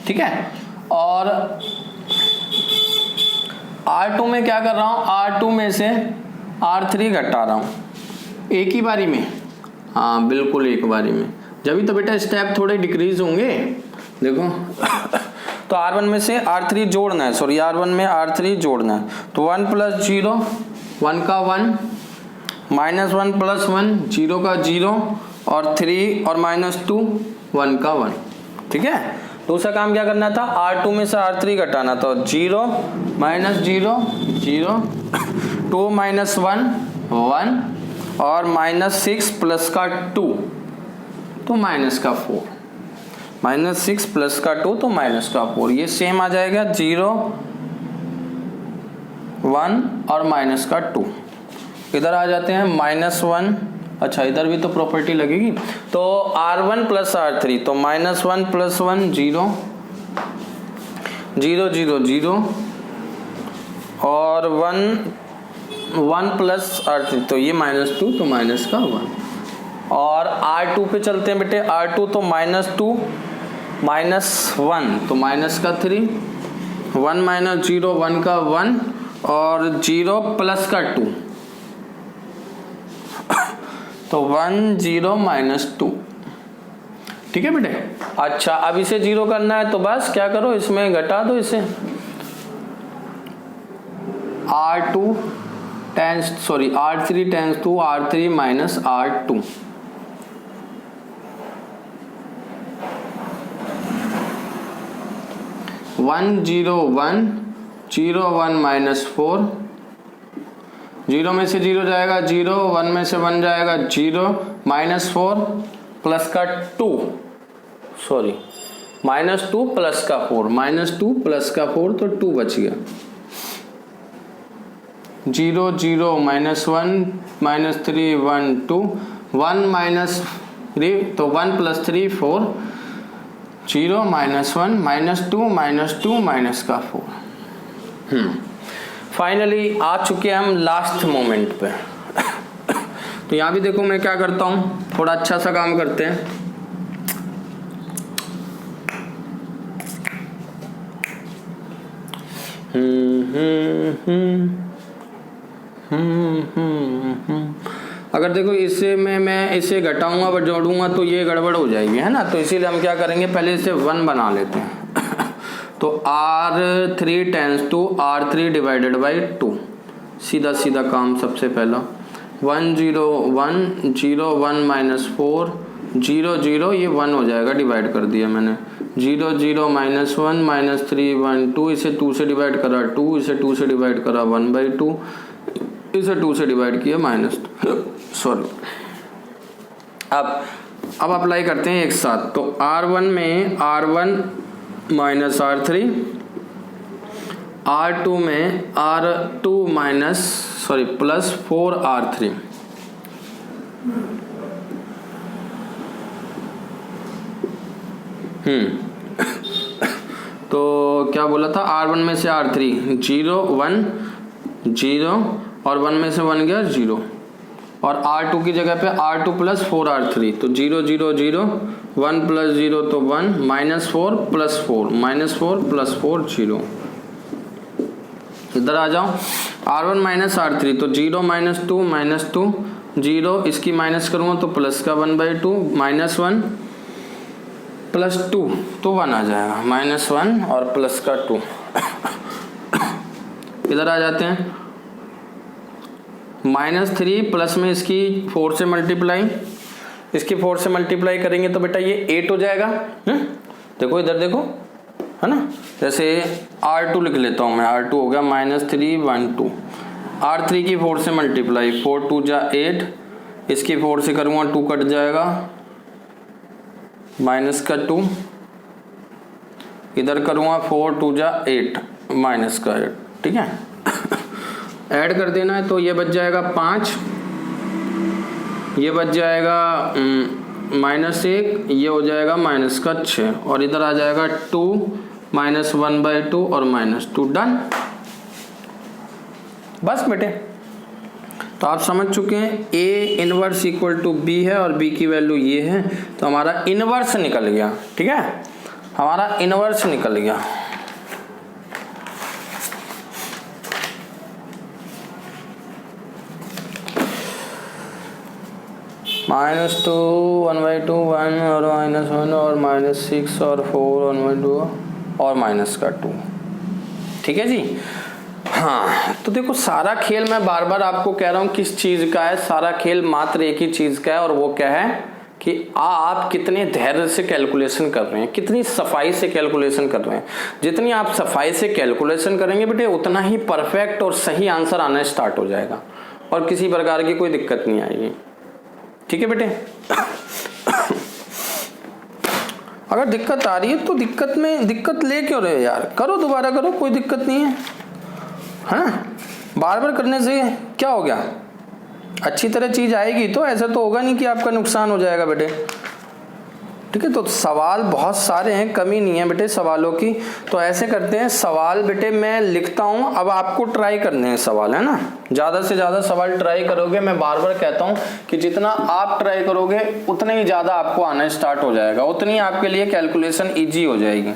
ठीक है। और R2 में क्या कर रहा हूँ, R2 में से R3 घटा रहा हूँ एक ही बारी में। हाँ बिल्कुल एक बारी में, जब तो बेटा स्टेप थोड़े डिक्रीज होंगे। देखो तो R1 में से R3 जोड़ना है, सॉरी R1 में R3 जोड़ना है, तो 1 प्लस 0, 1 का 1, माइनस 1 प्लस 1, 0 का 0 और 3 और माइनस 2, 1 का 1। ठीक है, दूसरा काम क्या करना था, R2 में से R3 घटाना, तो 0 माइनस 0 0, 2 माइनस 1 1 और माइनस 6 प्लस का 2 तो माइनस का 4, माइनस 6 प्लस का 2 तो माइनस का 4। ये सेम आ जाएगा 0 1 और माइनस का 2। इधर आ जाते हैं माइनस 1, अच्छा इधर भी तो प्रॉपर्टी लगेगी, तो R1 प्लस R3, तो माइनस 1 प्लस 1 0 0 0 0 और 1 प्लस R3, तो ये माइनस 2 तो माइनस का 1। और R2 पे चलते हैं बेटे, R2 तो माइनस 2 माइनस 1 तो माइनस का 3, 1 माइनस 0 1 का 1 और 0 प्लस का 2 तो 1 0 माइनस 2। ठीक है बेटे। अच्छा अब इसे 0 करना है, तो बस क्या करो, इसमें घटा दो इसे, R3 tends to R3 minus R2। One 0 1 0 1 minus 4, 0 में से 0 जाएगा 0, 1 में से 1 जाएगा 0, माइनस 4 प्लस का 2, सॉरी माइनस 2 प्लस का 4, माइनस 2 प्लस का 4 तो 2 बच गया। 0 0 माइनस 1 माइनस 3 1 2, 1 माइनस 3 तो 1 प्लस 3 4, 0 माइनस 1 माइनस 2 माइनस का 4। फाइनली आ चुके हैं हम लास्ट मोमेंट पे। तो यहाँ भी देखो मैं क्या करता हूँ, थोड़ा अच्छा सा काम करते हैं। अगर देखो इससे मैं इसे घटाऊंगा और जोड़ूंगा तो ये गड़बड़ हो जाएगी, है ना। तो इसीलिए हम क्या करेंगे, पहले इसे 1 बना लेते हैं। तो R3 tends to R3 divided by 2, सीधा सीधा काम सबसे पहला। 1 0 1 0 1 माइनस 4 0 0, ये 1 हो जाएगा, डिवाइड कर दिया मैंने। 0 0 माइनस 1 माइनस 3 1 2, इसे 2 से डिवाइड करा 2, इसे 2 से डिवाइड करा 1/2, इसे 2 से डिवाइड किया -2, सॉरी। अब अप्लाई करते हैं एक साथ। तो R1 में R1 माइनस R3, R2 में R2 प्लस 4R3। तो क्या बोला था, R1 में से R3 0 1 0 और 1 में से 1 गया 0 और R2 की जगह पे R2 प्लस 4R3 तो 0 0 0 1 प्लस 0 तो 1 -4 प्लस 4 -4 प्लस 4 0। इधर आ जाओ, R1 माइनस R3 तो 0 -2 0, इसकी माइनस करूँगा तो प्लस का 1/2 -1 प्लस 2 तो 1 आ जाएगा, -1 और प्लस का 2। इधर आ जाते हैं, -3 प्लस में इसकी 4 से मल्टीप्लाई, इसकी 4 से मल्टीप्लाई करेंगे तो बेटा ये 8 हो जाएगा। देखो इधर देखो, है ना, जैसे R2 लिख लेता हूँ मैं, R2 हो गया -3 1 2, R3 की 4 से मल्टीप्लाई 4 2 जा 8, इसकी 4 से करूँगा 2 कट जाएगा, माइनस का 2, इधर करूँगा 4 2 जा 8 माइनस का 8, ठीक है। ऐड कर देना है तो ये बच जाएगा 5, ये बच जाएगा -1, ये हो जाएगा माइनस का 6 और इधर आ जाएगा 2 -1/2 और -2, डन। बस बेटे, तो आप समझ चुके हैं A inverse equal to B है और B की वैल्यू ये है, तो हमारा इनवर्स निकल गया, ठीक है, हमारा इनवर्स निकल गया। -2 1/2 1 और -1 और -6 और 4 1/2 और माइनस का 2, ठीक है जी। हाँ, तो देखो सारा खेल मैं बार बार आपको कह रहा हूँ किस चीज का है, सारा खेल मात्र एक ही चीज का है और वो क्या है कि आप कितने धैर्य से कैलकुलेशन कर रहे हैं, कितनी सफाई से कैलकुलेशन कर रहे हैं। जितनी आप सफाई से कैलकुलेशन करेंगे बेटे उतना ही परफेक्ट और सही आंसर आना स्टार्ट हो जाएगा और किसी प्रकार की कोई दिक्कत नहीं आएगी, ठीक है बेटे। अगर दिक्कत आ रही है तो दिक्कत ले क्यों रहे हो यार, करो दोबारा करो, कोई दिक्कत नहीं है ना। बार बार करने से क्या हो गया, अच्छी तरह चीज आएगी, तो ऐसा तो होगा नहीं कि आपका नुकसान हो जाएगा बेटे, ठीक है। तो सवाल बहुत सारे हैं, कमी नहीं है बेटे सवालों की। तो ऐसे करते हैं, सवाल बेटे मैं लिखता हूं, अब आपको ट्राई करने हैं सवाल, है ना, ज्यादा से ज्यादा सवाल ट्राई करोगे। मैं बार बार कहता हूं कि जितना आप ट्राई करोगे उतना ही ज्यादा आपको आना स्टार्ट हो जाएगा, उतनी आपके लिए कैलकुलेशन ईजी हो जाएगी।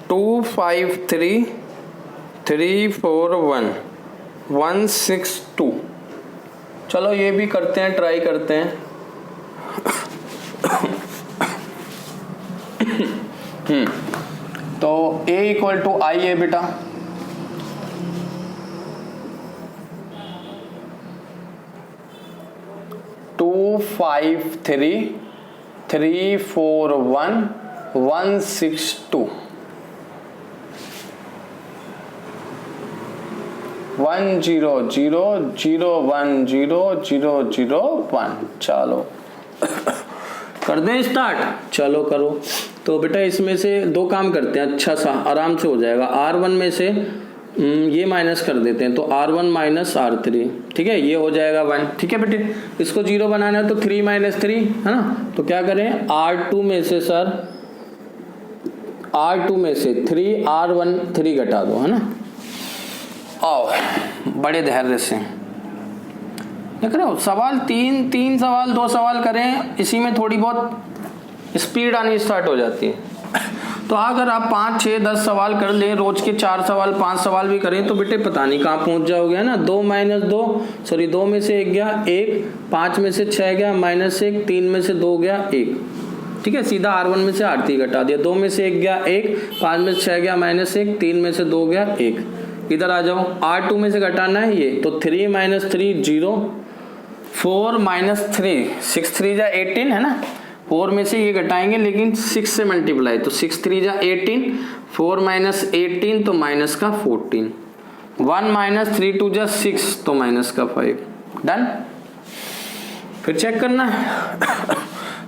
टू 5 3 3 4 1 1 6 2। चलो ये भी करते हैं, ट्राई करते हैं। तो A इक्वल टू I है बेटा, टू 5 3 3 4 1 1 6 2 1 0 0 0 1 0 0 0 1। चलो कर दें स्टार्ट, चलो करो। तो बेटा इसमें से दो काम करते हैं, अच्छा सा आराम से हो जाएगा। R1 में से ये माइनस कर देते हैं, तो R1 माइनस R3, ठीक है, ये हो जाएगा 1, ठीक है बेटे। इसको 0 बनाना है तो 3 - 3, है ना। तो क्या करें, R2 में से सर, R2 में से 3 R1 3 घटा दो, है ना। आओ बड़े धैर्य से देख रहे हो, सवाल तीन सवाल 2 सवाल करें, इसी में थोड़ी बहुत स्पीड आनी स्टार्ट हो जाती है। तो अगर आप 5 6 10 सवाल कर लें, रोज के 4 सवाल 5 सवाल भी करें, तो बेटे पता नहीं कहाँ पहुंच जाओगे, है ना। 2 में से 1 गया 1, 5 में से 6 गया -1, 3 में से 2 गया 1, ठीक है। सीधा R1 में से R3 घटा दिया, 2 में से 1 गया 1, 5 में से 6 गया -1, 3 में से 2 गया 1। इधर आ जाओ, R2 में से घटाना है ये, तो 3 - 3 0, 4 - 3 6 3 जा 18, है ना, 4 में से ये घटाएंगे लेकिन 6 से मल्टीप्लाई, तो 6 3 जा 18, 4 माइनस 18 तो माइनस का 14, 1 माइनस 3 2 जा 6 तो माइनस का 5। डन। फिर चेक करना है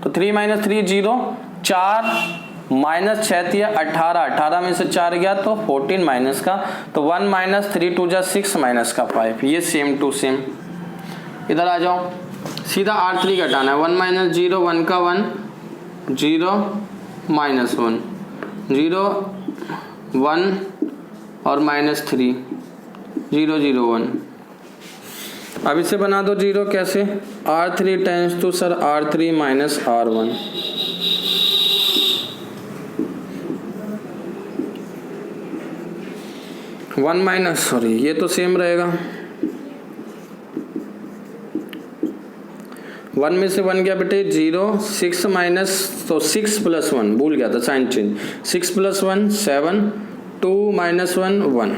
तो 3 माइनस 3 0, 4 माइनस 6 3 18, 18 में से 4 गया तो 14 माइनस का, तो 1 माइनस 3 2 जा 6 माइनस का 5। ये सेम टू सेम। इधर आ जाओ, सीधा R3 घटाना है। 1 माइनस 0, 1 का 1, 0 माइनस 1, 0 1 और माइनस 3, 0 0 1। अब इसे बना दो 0 कैसे, R3 tends to sir R3 minus R1। One minus, sorry ये तो सेम रहेगा, 1 में से 1 गया बेटे 0, 6 माइनस, तो 6 प्लस 1, भूल गया था sign change, 6 plus 1 7, 2 minus 1 1,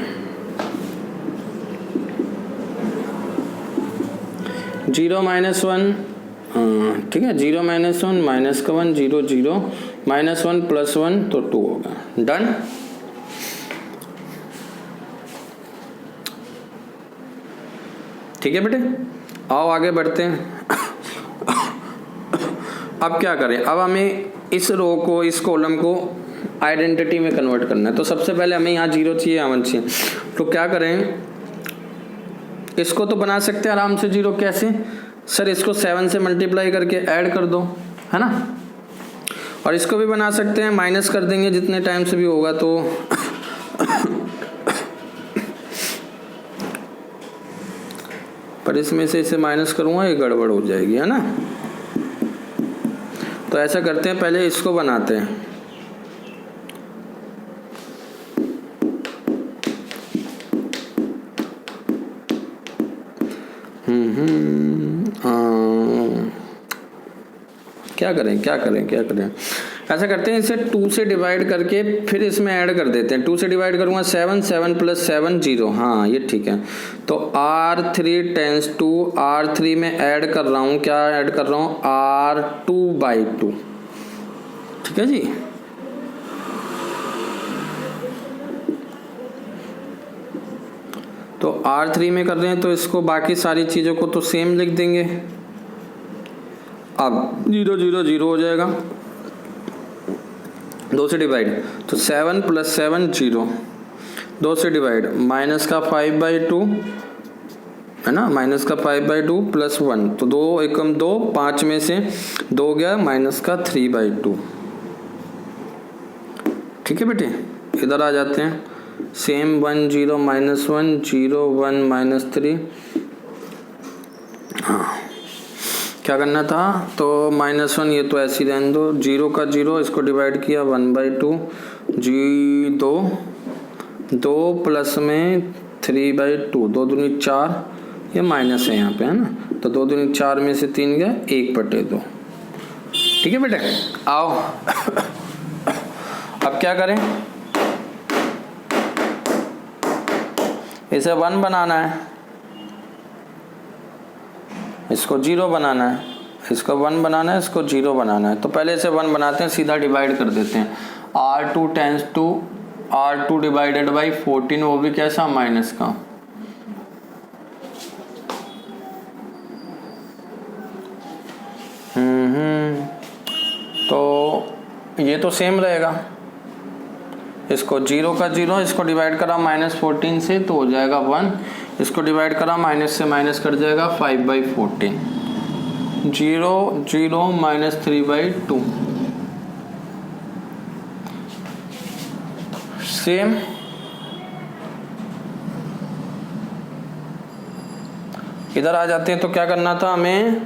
0 minus 1, ठीक है, 0 माइनस 1 माइनस का 1, 0 0 माइनस 1 प्लस 1 तो 2 होगा। डन। ठीक है बेटे, आओ आगे बढ़ते हैं। अब क्या करें, अब हमें इस रो को, इस कॉलम को आइडेंटिटी में कन्वर्ट करना है। तो सबसे पहले हमें यहाँ 0 चाहिए, यहाँ 1 चाहिए। तो क्या करें, इसको तो बना सकते हैं आराम से 0, कैसे सर, इसको 7 से मल्टीप्लाई करके ऐड कर दो, है ना। और इसको भी बना सकते हैं, माइनस कर देंगे जितने टाइम से भी होगा तो पर इसमें से इसे माइनस करूँगा ये गड़बड़ हो जाएगी, है ना। तो ऐसा करते हैं, पहले इसको बनाते हैं। क्या करें ऐसा करते हैं, इसे 2 से डिवाइड करके फिर इसमें ऐड कर देते हैं। 2 से डिवाइड करूँगा 7, 7 प्लस 7 0, हाँ ये ठीक है। तो R3 टेंस टू R3 में ऐड कर रहा हूँ, क्या ऐड कर रहा हूँ, R2/2, ठीक है जी। तो R3 में कर रहे हैं तो इसको बाकी सारी चीज़ों को तो सेम लिख देंगे। अब 0 0 0 हो जाएगा, 2 से डिवाइड तो 7 प्लस 7 0, 2 से डिवाइड माइनस का 5/2, है ना, माइनस का 5/2 प्लस 1, तो 2 एकम 2, 5 में से 2 गया माइनस का 3/2। ठीक है बेटे, इधर आ जाते हैं, सेम 1 0 माइनस 1 0 1 माइनस 3। हाँ क्या करना था, तो -1 ये तो ऐसे ही रहने दो, 0 का 0, इसको डिवाइड किया 1/2, 2 प्लस में 3/2, 2 दूनी 4, ये माइनस है यहाँ पे, है ना, तो 2 दूनी 4 में से 3 गया 1/2। ठीक है बेटे, आओ अब क्या करें, इसे 1 बनाना है, इसको 0 बनाना है, इसको 1 बनाना है, इसको 0 बनाना है। तो पहले इसे 1 बनाते हैं, सीधा डिवाइड कर देते हैं। R2 tends to R2 divided by 14, वो भी कैसा, माइनस का। तो ये तो सेम रहेगा, इसको 0 का 0, इसको डिवाइड करा -14 से तो हो जाएगा 1, इसको डिवाइड करा माइनस से माइनस कर जाएगा 5/14, 0 0 माइनस 3/2। सेम इधर आ जाते हैं, तो क्या करना था हमें,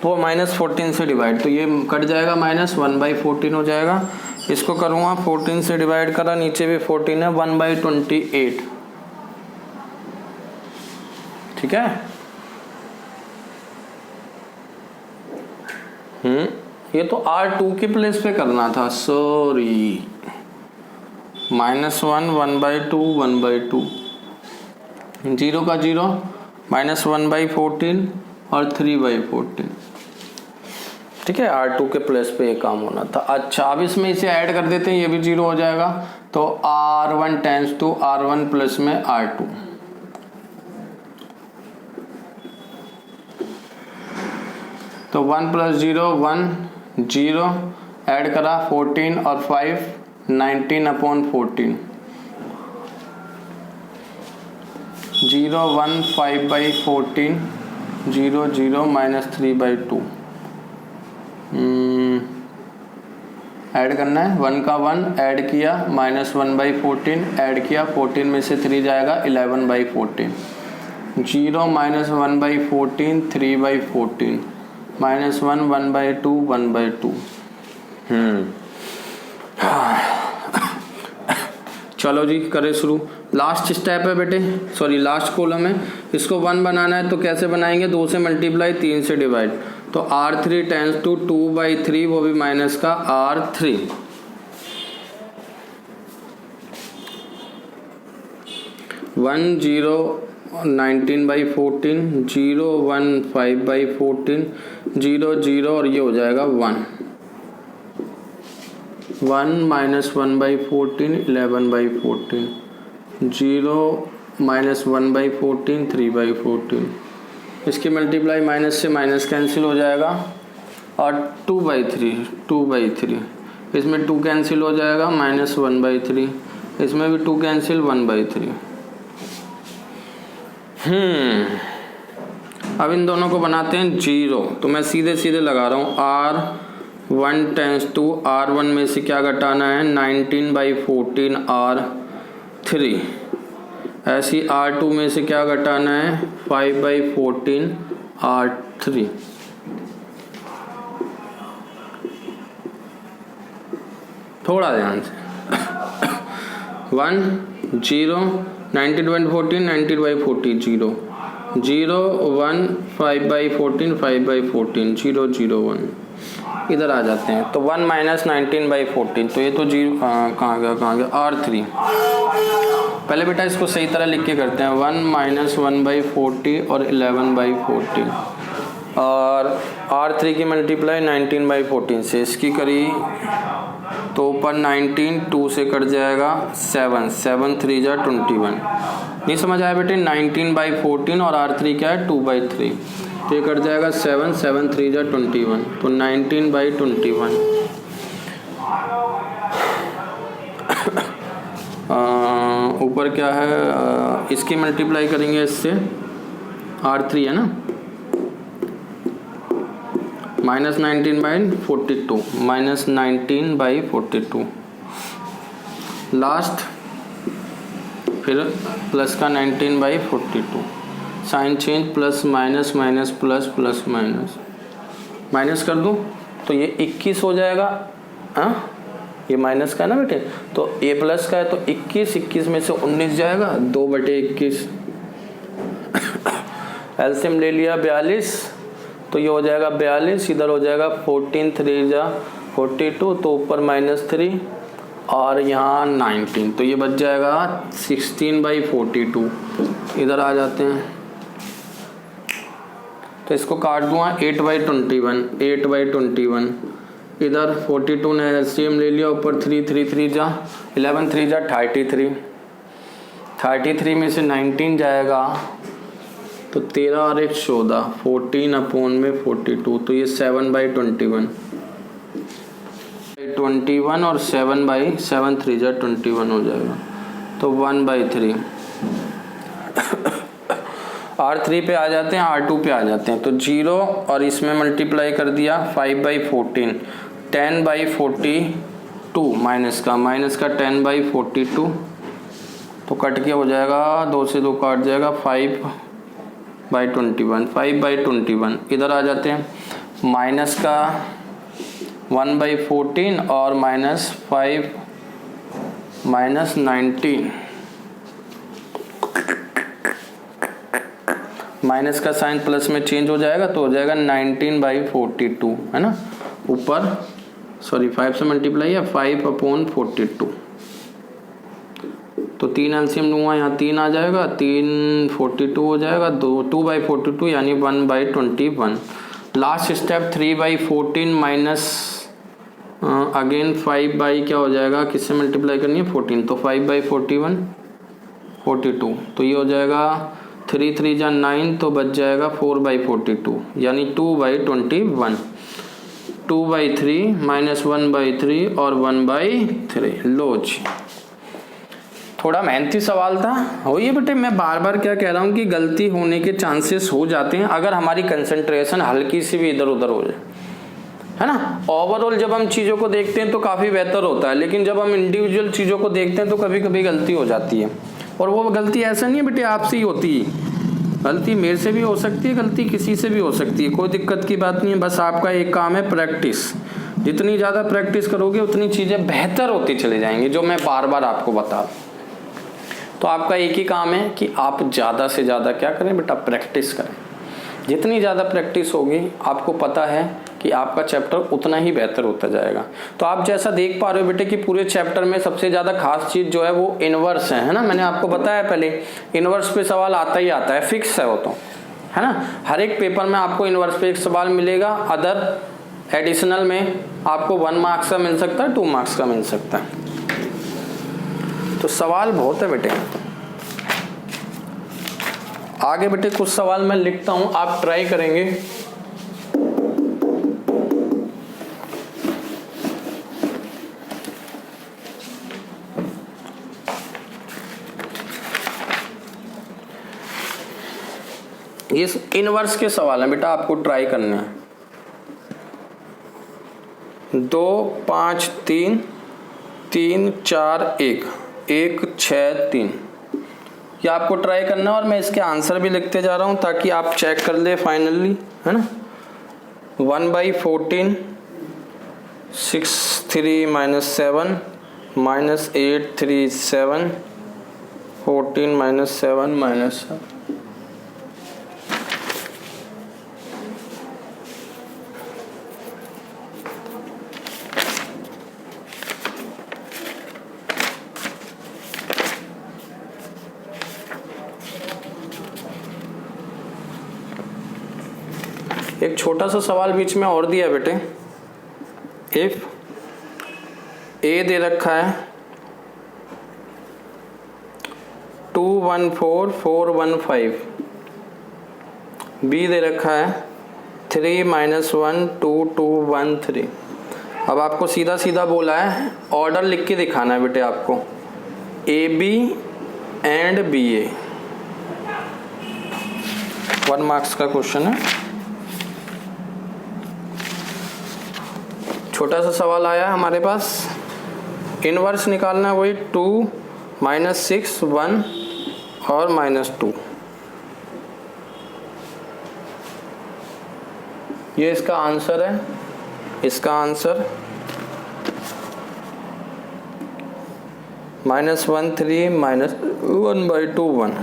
वो -14 से डिवाइड, तो ये कट जाएगा, -1/14 हो जाएगा। इसको करूँगा 14 से डिवाइड करा, नीचे भी 14 है, 1/28। ठीक है, ये तो R2 के प्लेस पे करना था, सॉरी, -1 1/2 1/2, 0 का 0, -1/14 और 3/14। ठीक है, R2 के प्लस पे ये काम होना था। अच्छा, अब इसमें इसे ऐड कर देते हैं, ये भी 0 हो जाएगा, तो R1 tends to R1 plus में R2। तो 1 प्लस 0 1 0 ऐड करा 14 और 5 19 upon 14 0 1 5 by 14 0 0 minus 3 by 2 add करना है 1 का 1 ऐड किया माइनस 1 बाई 14 ऐड किया 14 में से 3 जाएगा 11 by 14 0 minus 1 by 14 3 by 14 minus 1 1 by 2 1 by 2। चलो जी करें शुरू। लास्ट स्टेप है बेटे, सॉरी लास्ट कॉलम है, इसको 1 बनाना है तो कैसे बनाएंगे, 2 से मल्टीप्लाई 3 से डिवाइड, तो R3 टेंस टू 2/3 वो भी माइनस का R3 1 0 19 बाई 14 0 1 5 बाई 14 0 0 और ये हो जाएगा 1 1 minus 1 by 14 11 by 14 0 minus 1 by 14 3 by 14, इसकी मल्टीप्लाई माइनस से माइनस कैंसिल हो जाएगा और 2/3 इसमें 2 कैंसिल हो जाएगा माइनस 1/3, इसमें भी 2 कैंसिल 1/3। अब इन दोनों को बनाते हैं 0, तो मैं सीधे सीधे लगा रहा हूँ R1 टेंस टू R1 में से क्या घटाना है 19 बाई 14 R3, ऐसी R2 में से क्या घटाना है 5 बाई 14 R3। थोड़ा ध्यान से 1 0 19 बाई 14 19 बाई 40 0 0 1 5 बाई 14 5 बाई 14 0 0 1, इधर आ जाते हैं तो 1 माइनस 19 बाई 14, तो ये तो 0 कहाँ गया R3। पहले बेटा इसको सही तरह लिख के करते हैं 1 माइनस 1 बाई 40 और 11 बाई 40 और R3 की मल्टीप्लाई 19 बाई 14 से इसकी करी तो ऊपर 19 2 से कट जाएगा 7 7 3 जा 21। नहीं समझ आया बेटे, 19 बाई 14 और R3 क्या है 2/3, तो ये कट जाएगा 7 7 3 जा 21, तो 19 बाई 21। ऊपर क्या है इसकी मल्टीप्लाई करेंगे इससे R3 है ना, minus 19 by 42 minus 19 by 42 last, फिर प्लस का 19 by 42, sign change plus minus minus plus plus minus, minus कर दूं तो ये 21 हो जाएगा। हाँ ये माइनस का है ना बेटे, तो ये प्लस का है तो 21 21 में से 19 जाएगा 2/21, एलसीएम ले लिया 42, तो ये हो जाएगा 42, इधर हो जाएगा 14 3 जा 42, तो ऊपर -3 और यहाँ 19, तो ये बच जाएगा 16 बाई 42। इधर आ जाते हैं तो इसको काट दूंगा 8 बाई 21 8 बाई 21, इधर 42 ने एलसीएम ले लिया, ऊपर 3 3 3 जा 11 3 जा 33 में से 19 जाएगा तो 13 और 1 14 14 अपॉन में 42, तो ये 7 बाई 21 और 7 बाई 7 3 जा 21 हो जाएगा, तो 1/3। R3 पे आ जाते हैं, R2 पे आ जाते हैं, तो 0 और इसमें मल्टीप्लाई कर दिया 5 बाई 14 10 बाई 42 माइनस का 10 बाई 42, तो कट के हो जाएगा 2 से 2 काट जाएगा 5 बाई 21। इधर आ जाते हैं माइनस का 1 बाई 14 और -5 -19, माइनस का साइन प्लस में चेंज हो जाएगा तो हो जाएगा 19 बाई 42 है ना, ऊपर सॉरी 5 से मल्टीप्लाई है 5 अपॉन 42, तो 3 एलसीएम लूँगा यहाँ 3 आ जाएगा 3 42 हो जाएगा 2 बाई 42 यानी 1/21, लास्ट स्टेप 3/14 माइनस अगेन 5 क्या हो जाएगा, किससे मल्टीप्लाई करनी है 14, तो 5/41 42, तो ये हो जाएगा 3 3 जा 9, तो बच जाएगा 4/42 यानी 2/21, 2/3 माइनस 1/3 और 1/3। लो जी, थोड़ा मेहनती सवाल था, हो ये बेटे। मैं बार बार क्या कह रहा हूँ कि गलती होने के चांसेस हो जाते हैं अगर हमारी कंसंट्रेशन हल्की सी भी इधर उधर हो जाए, है ना। ओवरऑल जब हम चीज़ों को देखते हैं तो काफ़ी बेहतर होता है, लेकिन जब हम इंडिविजुअल चीज़ों को देखते हैं तो कभी कभी गलती हो जाती है। और वो गलती ऐसा नहीं है बेटे आपसे ही होती है, गलती मेरे से भी हो सकती है, गलती किसी से भी हो सकती है, कोई दिक्कत की बात नहीं है। बस आपका एक काम है प्रैक्टिस, जितनी ज़्यादा प्रैक्टिस करोगे उतनी चीज़ें बेहतर होती चली जाएंगी, जो मैं बार बार आपको बता रहा हूँ। तो आपका एक ही काम है कि आप ज़्यादा से ज़्यादा क्या करें बेटा, प्रैक्टिस करें। जितनी ज़्यादा प्रैक्टिस होगी आपको पता है कि आपका चैप्टर उतना ही बेहतर होता जाएगा। तो आप जैसा देख पा रहे हो बेटे कि पूरे चैप्टर में सबसे ज़्यादा खास चीज़ जो है वो इनवर्स है ना। मैंने आपको बताया पहले, इनवर्स पे सवाल आता ही आता है, फिक्स है वो तो, है ना। हर एक पेपर में आपको इनवर्स पे एक सवाल मिलेगा, अदर एडिशनल में आपको 1 मार्क्स का मिल सकता है, 2 मार्क्स का मिल सकता है। तो सवाल बहुत है बेटे। आगे बेटे कुछ सवाल मैं लिखता हूं, आप ट्राई करेंगे। ये इनवर्स के सवाल हैं बेटा, आपको ट्राई करने हैं। 2 5 3 3 4 1 1 6 3, ये आपको ट्राई करना है। और मैं इसके आंसर भी लिखते जा रहा हूं ताकि आप चेक कर ले फाइनली, है ना। 1/14 6 3 - 7 -8 3 7 14 - 7 -7। एक छोटा सा सवाल बीच में और दिया है बेटे। इफ ए दे रखा है 214 415, बी दे रखा है 3 - 1 2 2 1 3। अब आपको सीधा सीधा बोला है, ऑर्डर लिख के दिखाना है बेटे आपको, A B and B A. 1 marks का क्वेश्चन है। छोटा सा सवाल आया हमारे पास, इनवर्स निकालना है, वही 2 - 6 1 और -2। ये इसका आंसर है। इसका आंसर -1 3 -1/2 1।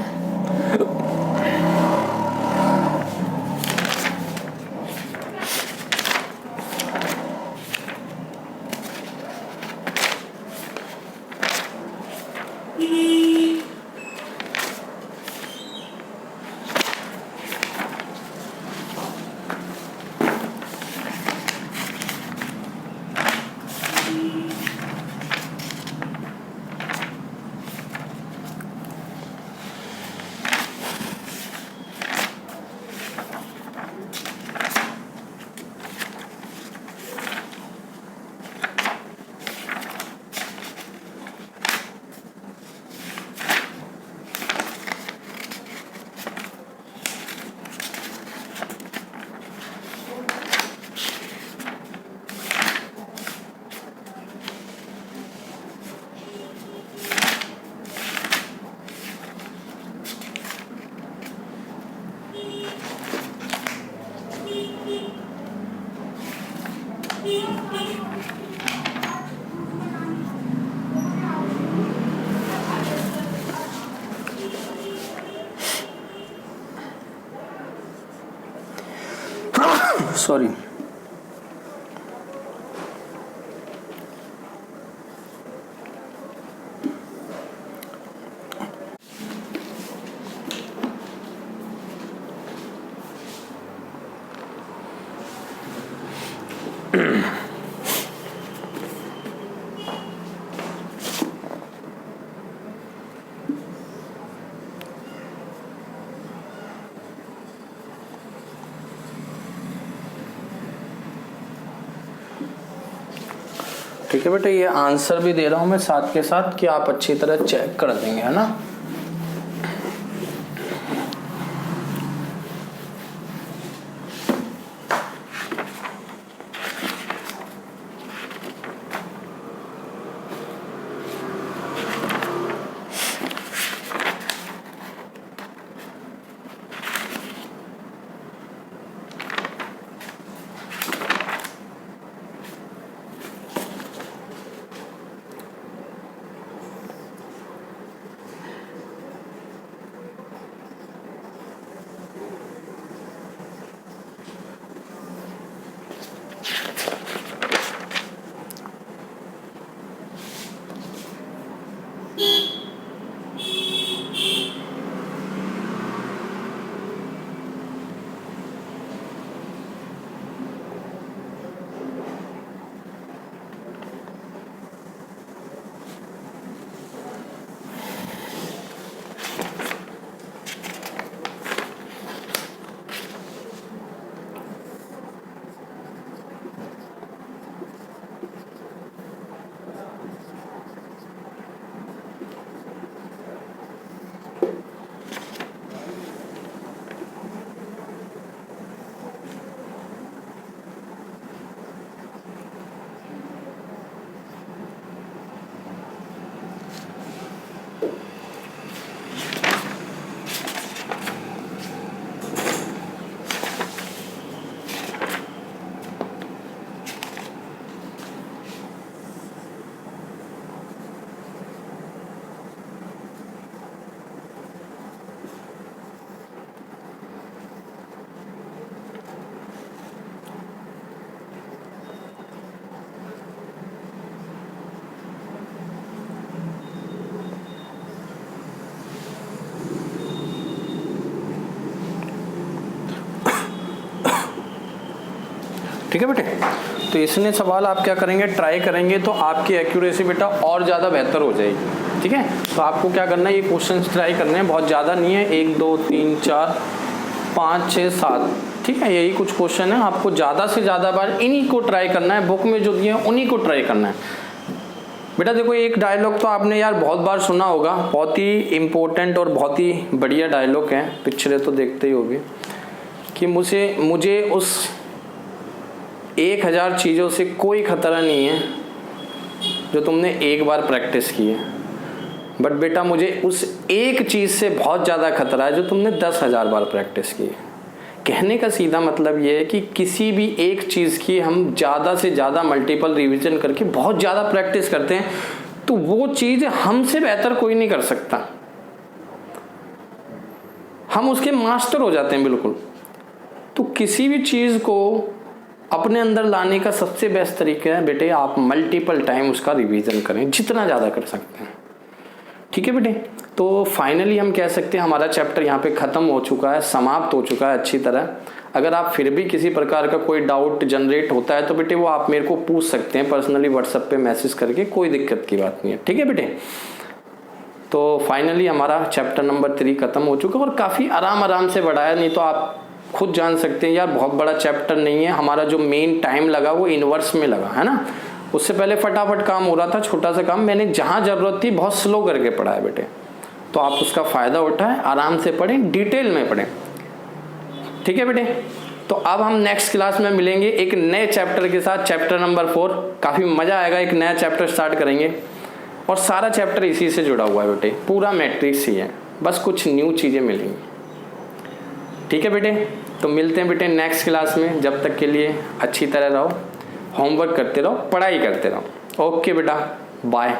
सॉरी, ठीक है बेटा, ये आंसर भी दे रहा हूं मैं साथ के साथ कि आप अच्छी तरह चेक कर देंगे, है ना। ठीक है बेटे, तो इसने सवाल आप क्या करेंगे, ट्राई करेंगे तो आपकी एक्यूरेसी बेटा और ज़्यादा बेहतर हो जाएगी। ठीक है, तो आपको क्या करना है, ये क्वेश्चंस ट्राई करने हैं, बहुत ज़्यादा नहीं है, 1 2 3 4 5 6 7, ठीक है, यही कुछ क्वेश्चन है। आपको ज़्यादा से ज़्यादा बार इन्हीं को ट्राई करना है, बुक में जो दिए हैं उन्हीं को ट्राई करना है। बेटा देखो, एक डायलॉग तो आपने यार बहुत बार सुना होगा, बहुत ही इम्पोर्टेंट और बहुत ही बढ़िया डायलॉग है, पिक्चरें तो देखते ही होगी, कि मुझे उस 1000 चीज़ों से कोई खतरा नहीं है जो तुमने एक बार प्रैक्टिस की है, बट बेटा मुझे उस एक चीज़ से बहुत ज़्यादा खतरा है जो तुमने 10,000 बार प्रैक्टिस की है। कहने का सीधा मतलब ये है कि किसी भी एक चीज़ की हम ज़्यादा से ज़्यादा मल्टीपल रिवीजन करके बहुत ज़्यादा प्रैक्टिस करते हैं तो वो चीज़ हमसे बेहतर कोई नहीं कर सकता, हम उसके मास्टर हो जाते हैं बिल्कुल। तो किसी भी चीज़ को अपने अंदर लाने का सबसे बेस्ट तरीका है बेटे, आप मल्टीपल टाइम उसका रिवीजन करें, जितना ज़्यादा कर सकते हैं। ठीक है बेटे, तो फाइनली हम कह सकते हैं हमारा चैप्टर यहाँ पे ख़त्म हो चुका है, समाप्त हो चुका है अच्छी तरह। अगर आप फिर भी किसी प्रकार का कोई डाउट जनरेट होता है तो बेटे वो आप मेरे को पूछ सकते हैं पर्सनली व्हाट्सएप पे मैसेज करके, कोई दिक्कत की बात नहीं है। ठीक है बेटे, तो फाइनली हमारा चैप्टर नंबर 3 ख़त्म हो चुका है और काफ़ी आराम से बढ़ाया, नहीं तो आप खुद जान सकते हैं यार बहुत बड़ा चैप्टर नहीं है। हमारा जो मेन टाइम लगा वो इनवर्स में लगा है ना, उससे पहले फटाफट काम हो रहा था, छोटा सा काम मैंने जहाँ ज़रूरत थी बहुत स्लो करके पढ़ा है बेटे, तो आप उसका फ़ायदा उठाएं, आराम से पढ़ें, डिटेल में पढ़ें। ठीक है बेटे, तो अब हम नेक्स्ट क्लास में मिलेंगे एक नए चैप्टर के साथ, चैप्टर नंबर 4। काफ़ी मज़ा आएगा, एक नया चैप्टर स्टार्ट करेंगे और सारा चैप्टर इसी से जुड़ा हुआ है बेटे, पूरा मैट्रिक्स ही है, बस कुछ न्यू चीज़ें मिलेंगी। ठीक है बेटे, तो मिलते हैं बेटे नेक्स्ट क्लास में, जब तक के लिए अच्छी तरह रहो, होमवर्क करते रहो, पढ़ाई करते रहो। ओके बेटा, बाय।